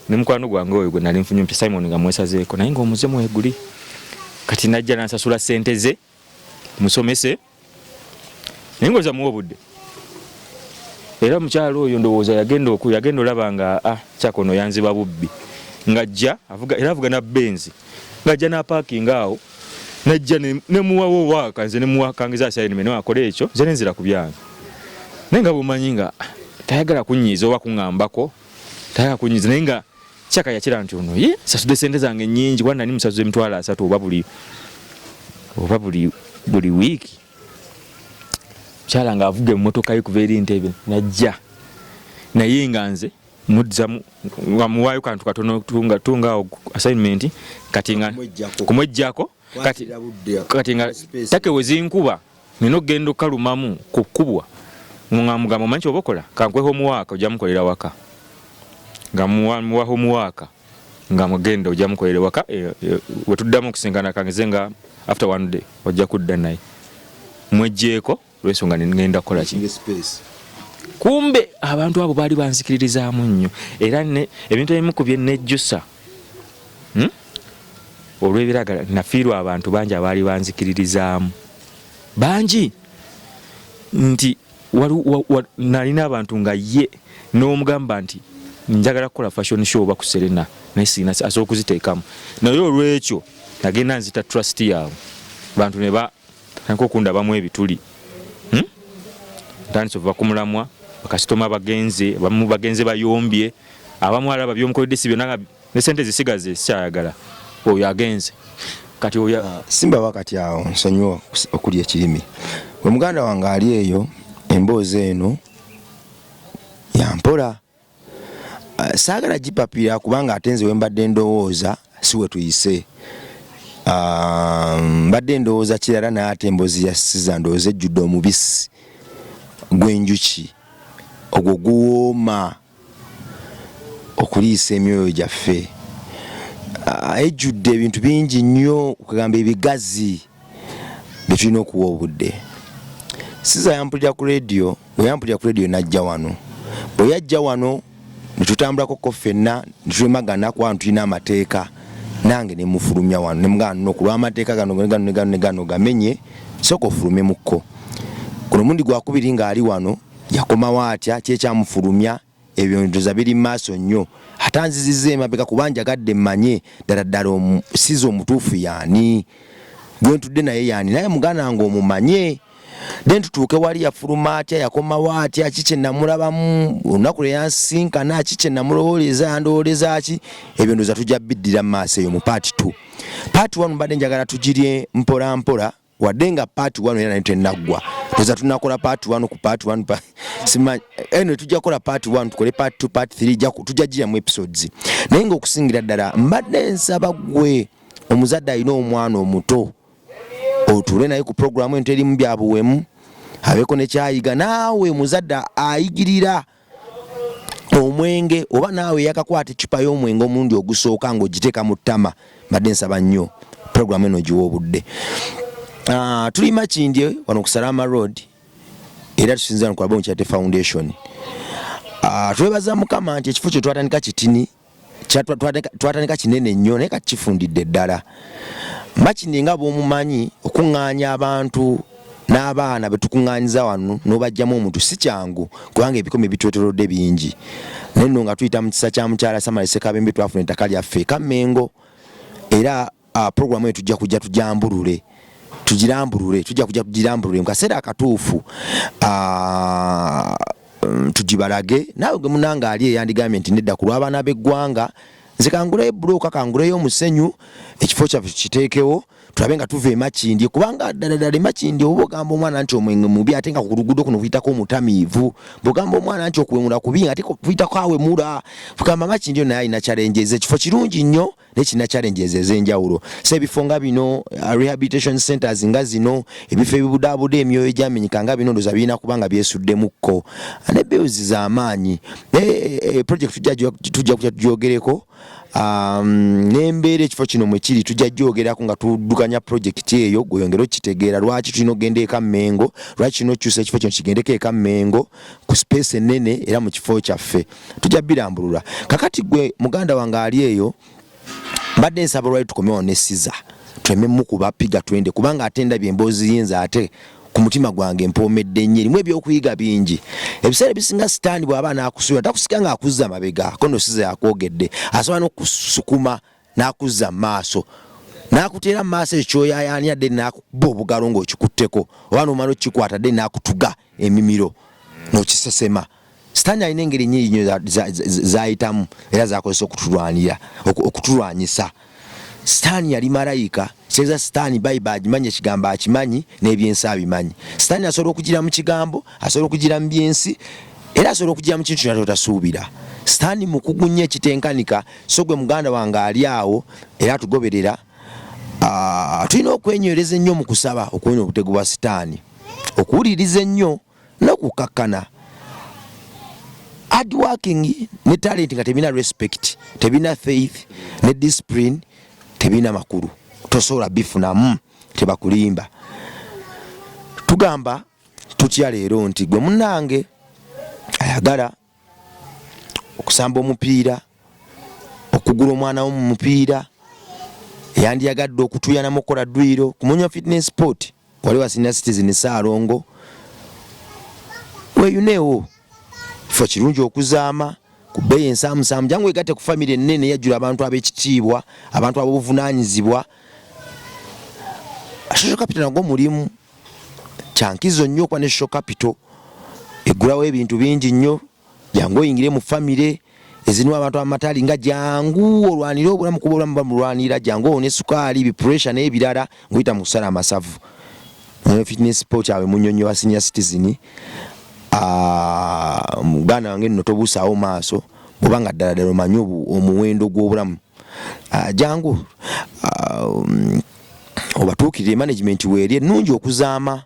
ne mukwano gwange oyo gwe nali nfunye mpya Simon nga mwesazeeko naye ng'omuze mweguli kati najja nansasula ssente ze musomese naye ngoza muwa obudde era mukyalo oyo ndowooza yagenda olaba nga kyakono yanziba bubbi ngajja avuga na Benz ngajja na parking awo najja nemuwawo waka nze nemuwakangiza assignment wakole ekyo nze nenzira ku byange naye nga bumanyi nga tayagala kunyiiza oba kuŋŋambako tayagala kunyiiza naye nga kyaka yakira nti ono sasudde sente zange nnyingi kuba nali musazuza emitwalo 3 oba buli wiiki mukyala nga avuga emmotoka ye kuva eri Ntebe najja naye nga nze mudza muwaayo kantu katono tunga assignment kati nga kumwejjako kati nga take wezinkuba nino genda okalumamu kukubwa mugamba manchi obokola kankweho muwaka ojja mukolera waka nga muwaho muwaka nga mugenda ojja mukolere waka wetuddamu okusinkana kange nga after one day ojja kudda naye mwejjeeko olw'ensonga ngenda kukola ki kumbe abantu abo baali banzikiririzaamu nnyo era ne ebintu ebimu ku bye nejjusa olw'ebiragala nafiirwa abantu bangi abaali banzikiririzaamu bangi nti nalina abantu nga ye n'omugamba nti njagala kukola fashion show oba ku Serena naye sina asobola okuziteekamu naye olw'ekyo nagenda nzita trust yaabwe bantu ne batandika okundabamu ebituli ntandise okuva ku mulamwa bakasitoma bagenze abamu bagenze bayombye abamu alaba by'omukoledde si byonna ne sente zisigaze sikyayagala oyo agenze kati oyo simba wakati awo nsonyiwa okuli ekirimi we muganda wange ali eyo emboozi eno yampola saagala gipapira kubanga ate nze we mbadde ndowooza si we tuyise mbadde ndowooza kirala naye ate emboozi ya siza ndowooza ejjudde omubisi gw'enjuki ogwo guwooma okuliisa emyoyo gyaffe ejjudde ebintu bingi nnyo okugamba ebigazi bye tulina okuwa obudde. Siza yampulira ku radio, bwe yampulira ku radio najja wano. Bwe yajja wano ne tutambulako ffenna ne tulemagana ku wantu tulina amateeka nange ne mufulumya wano ne mugana n'okulwa amateeka gano gamenye soko ofulume mukko. Kuno mundi gwakubiri nga ali wano yakomawo atya kyekyamufulumya ebyo ndoza biri maaso nnyo atanziziza emabega kubanja gadde mmanye ddala sizo omutuufu yaani gwe ntudde naye yaani naye mugana nga omumanye then tutuuke wali yafuluma atya yakomawo atya kikye namulabamu olunaku lwe yansinkana kikye namulowooleza yandowooleza ki ebyo ndoza tujja biddira mu maaso eyo mu part 2. Part 1 mbadde njagala tugirye mpola mpola wadde nga part 1 era nayo tenaggwa tuza tunakola part 1 ku part 1 simanyi eno tujja kola part 1 tukole part 2 part 3 tujja gira mu episodes naye nga okusingira ddala mbadde nsaba gwe omuzadde alina omwana omuto otuule naye ku programu ento erimu byabuwemu abeeko ne kyayiga naawe muzadde ayigirira omwenge oba naawe yakakwata ecupa y'omwenge omulundi ogusooka ng'ogiteeka mu ttama mbadde nsaba nnyo programu eno giwa obudde. Tuli Makindye wano ku Salama Road era tusinza no ku Abonyi Kyate Foundation. Twebaza Mukama nti ekifo kye twatandika kitini twatandika kinene nnyo naye kakifundidde ddala. Makindye nga bw'omumanyi okuŋŋaanya abantu n'abaana betukuŋŋaanyiza wano n'obajjamu omuntu si kyangu kubanga ebikome bitweterodde bingi naye nno nga tuyita mu kisa kya mukyala Samali Sekabembe twafuna ettaka lyaffe e Kamengo era programu eyo tujja kujja tujambulule tujja kujja tugirambulule mu kaseera akatuufu tugibalage naawe gwe munanga ali eyandigambye nti nedda ku lw'abaana b'eggwanga nze kanguleyo buloka kanguleyo omusenyu ekifo kyaffe kiteekewo tulabe nga tuva Makindye kubanga ddala Makindye oba ogamba omwana nti omwenge mubi ate nga ku luguudo kuno kuyitako omutamiivu bw'ogamba omwana nti okuwemula kubi ate kuyitako awemula kugamba Makindye naye alina challenges ekifo kirungi nnyo naye kirina challenges ez'enjawulo so ebifo nga bino rehabilitation centers nga zino ebifo ebibudaabuda emyoyo egyamenyeka nga bino ndoza birina kubanga byesuddemukko ne bills z'amaanyi project tujja kujja tugyogereko nembeera ekifo kino mwe kiri tujja gyogerako nga tuddukanya project eyo gweyongera okitegeera lwaki tulina okugenda eka Mmengo lwaki tulina okukyusa ekifo kino kigendeko eka Mmengo ku space ennene era mu kifo kyaffe tujja birambulula kakati gwe muganda wange ali eyo mbadde nsaba lwali tukomewo ne Siza tuleme mukuba piga twende kubanga ate ndabye emboozi yinza ate ku mutima gwange mpomedde nnyo erimu ebyokuyiga bingi ebiseera ebisinga sitaani bw'aba n'akusuula takusika ng'akuzza mabega kono Siza yakwogedde asobola n'okusukuma n'akuzza mu maaso n'akuteera mu maaso ekyoyayaanya dde n'akuba obugalo ng'okikutteko oba n'omala okkikwata dde n'akutuga emimiro n'okisesema sitaani alina engeri nnyingi nnyo z'ayitamu era zakozesa okutulwanyisa. Sitaani yali malayika seza sitaani Bayibuli agimanyi ekigambo akimanyi n'ebyensi abimanyi. Sitaani asobola okugira mu kigambo asobola okugira mu byensi era asobola okugira mu kintu kyonna ky'otasuubira. Sitaani mukugu nnyo ekitenkanika so gwe muganda wange ali awo era atugoberera tulina okwenywereza ennyo mu kusaba okuwonya obutego bwa sitaani okuwuliriza ennyo n'okukakkana hard working ne talent nga tebina respect, tebina faith ne discipline, tebina makulu, tosobola bifunamu, tebakulimba. Tugamba tutya leero nti gwe munnange ayagala okusamba omupiira, okugula omwana wo mu mupiira, yandiyagadde okutuyana mukola ddwiro ku Munywa Fitness Sport, wali wa Senior Citizen Saalongo, weyuneewo kifo kirungi okuzaama ku bbeeyi ensaamusaamu, jangu wegatte ku famire ennene yajjula abantu ab'ekitiibwa, abantu ab'obuvunaanyizibwa. Social capital nagwo mulimu kyankizo nnyo okuba ne social capital, eggulawo ebintu bingi nnyo, jangu oyingire mu famire ezinuwa abantu amatali nga jangu olwanira obulamu kuba obulamu bamulwanira, jangu owone sukaali, bipressure n'ebirala ng'oyita mu kusala amasavu. Fitness Sport awe Munyonyi wa Senior Citizen, muganda wange nno tobuusaawo maaso bw'obanga ddala ddala omanyi omuwendo gw'obulamu. Jangu obatuukirire management weeri ennungi okuzaama.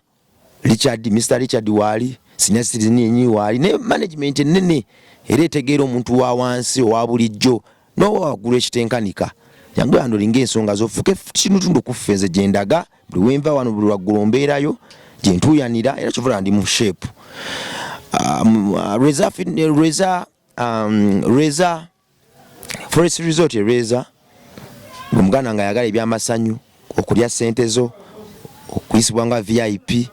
Mr. Richard waali, Senior Citizen yenyi waali, ne management ennene era etegeera omuntu wa wansi owa bulijjo n'owa waggulu ekitenkanika. Jangu yandolinga ensonga zofuke kinutundu kuffeeze gye ndaga, buli wenva wano buli waggulu mbeerayo gye ntuuyanira era kyovula ndi mu shape. Reza Forest Resort Reza omuganda nga yagala ebyamasanyu, okulya ssente zo, okuyisibwa nga VIP,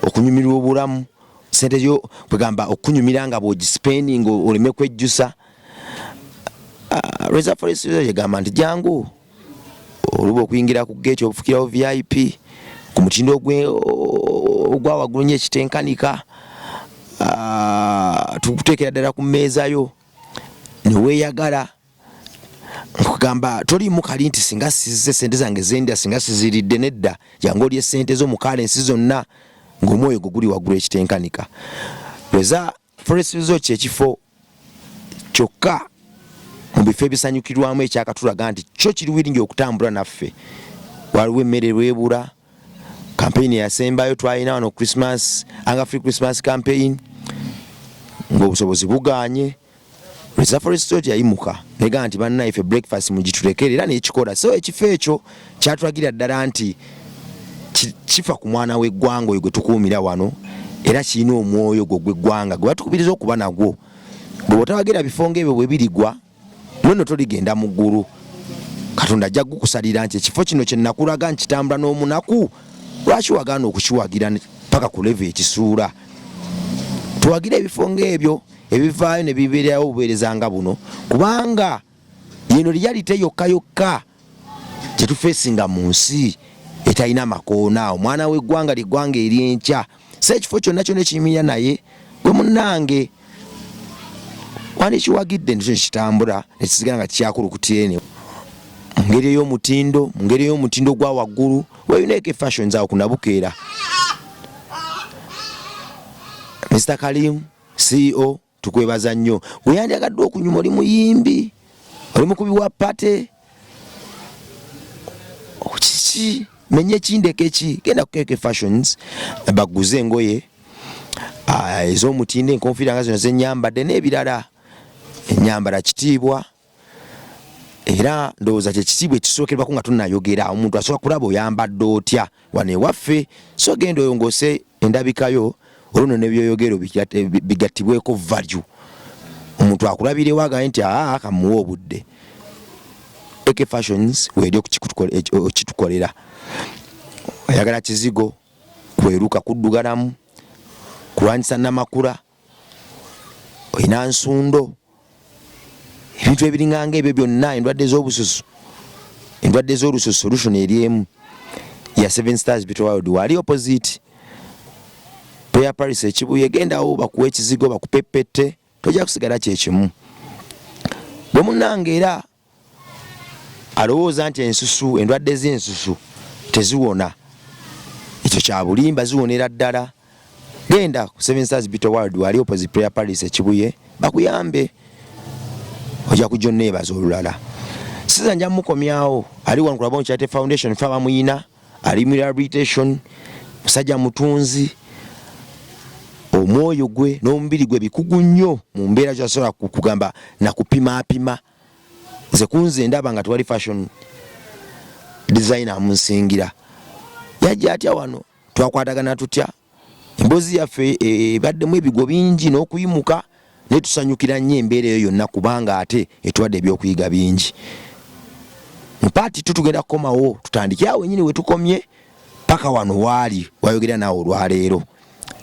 okunyumirwa obulamu, ssente yo kwegamba okunyumira nga bw'ogispending oleme kwejjusa. Reza Forest Resort yagamba nti jangu oluba okuyingira ku gate obufukirawo VIP ku mutindo ogwa waggulu nnyo ekitenkanika, tukuteekera ddala ku mmeeza yo ne weeyagala. Nkugamba toliimu kali nti singa sizze ssente zange zendya singa siziridde, nedda, jangu olye ssente zo mu kalensi zonna ng'omwoyo gwo guli waggulu ekitenkanika. Reza Forest Resort kyekifo kyokka mu bifo ebisanyukirwamu ekyakatulaga nti kyo kiri wiringi okutambula naffe. Waliwo emmere lwebula, kampeyini yasembayo twalina wano Christmas, Anga Free Christmas campaign, ng'obusobozi buganye. Reza Forest Resort yayimuka negamba nti bannaife breakfast mugitulekere era n'ekikola. So ekifo ekyo kyatulagira ddala nti kifa ku mwana w'eggwanga oyo gwe tukuumira wano, era kirina omwoyo gwo gw'eggwanga gwe batukubiriza okuba nagwo. Bwe botawagira bifo ng'ebyo bwe birigwa nno toligenda mu ggulu. Katonda ajja kukusalira nti ekifo kino kye nakulaga nkitambula n'omunaku, lwaki wagaana okukiwagira paka ku level ekisuula? Tuwagira ebifo ng'ebyo ebivaayo ne bibeerawo obuweereza nga buno, kubanga yeno reality yokka yokka gye tufeesinga mu nsi etalina makoona. Omwana w'eggwanga liggwanga ery'enkya, so ekifo kyonna kyonna ekiyimirira naye gwe munnange wani kiwagidde nikyo kitambula nekisigala nga kikyakulukutyene mu ngeri ey'omutindo gwa waggulu. Weyuneeko fashions awo kunabukeera. Mr. Kalim CEO tukwebaza nnyo. Weyandiyagadde okunyuma oli muyimbi, oli mukubi wa pate, kiki menye kindeke ki, genda ku KK Fashions baguze engoye ez'omutindo, enkonfiira nga zino zenyambadde n'ebirala. Ennyambala kitiibwa era ndowooza kye kitiibwa ekisookerwako nga tunayogera. Omuntu asooka kulaba oyambadde otya wano ewaffe, so genda oyongose endabikayo olwo ne byoyogero bigattibweko value. Omuntu akulabirewo agaye nti kamuwa obudde. KK Fashions weeri okitukolera. Oyagala kizigo, kweruka kuddugalamu, kulwanyisa namakula, oyina nsundo, ebintu ebiringanga ebyo byonna, endwadde z'obususu, endwadde z'olususu, solution eri emu ya 7 Stars Bito World wali opposite Prayer Paris ekibuye. Gendawo bakuwa ekizigo, bakupepette, tojja kusigala kyekimu. Bwe munnange era alowooza nti ensusu, endwadde z'ensusu teziwona, ekyo kya bulimba, ziwonera ddala. Genda ku 7 Stars Bito World wali opposite Prayer Paris ekibuye bakuyambe, ojja kujja onneebaza olulala. Siza nja mukomyawo, ali wano ku Labongo Charity Foundation fe abamuyina, ali mu rehabilitation, musajja mutunzi, omwoyo gwe n'omubiri gwe bikugu nnyo mu mbeera kyasobola kugamba nakupimaapima. Nze kunze ndaba nga twali fashion designer amunsingira yajja atya wano twakwatagana tutya emboozi yaffe ebaddemu ebigo bingi n'okuyimuka naye tusanyukira nnyo embeera eyo yonna kubanga ate etuwadde ebyokuyiga bingi. Mu paati tutugenda kukomawo tutandike awo wenyini wetukomye paka wano waali wayogera naawe olwaleero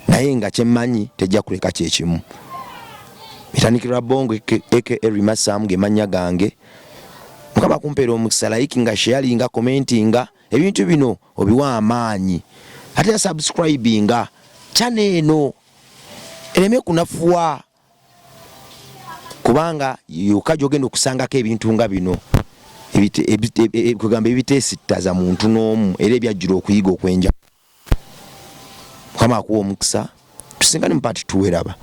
naye nga kyemmanyi tejja kuleka kyekimu. Mitandikirwa Bongo aka Rima Sam ge mannya gange. Mukama kumpeera omukisa, likinga, sharinga, commentinga ebintu bino obiwa amaanyi ate subscribinga channel eno ereme kunafuwa kubanga yokajo genda okusangako ebintu nga bino kugamba ebiteesittaza muntu n'omu era ebyajjira okuyiga okwenja. Mukama akuwa omukisa tusingane mu paati tuweraba.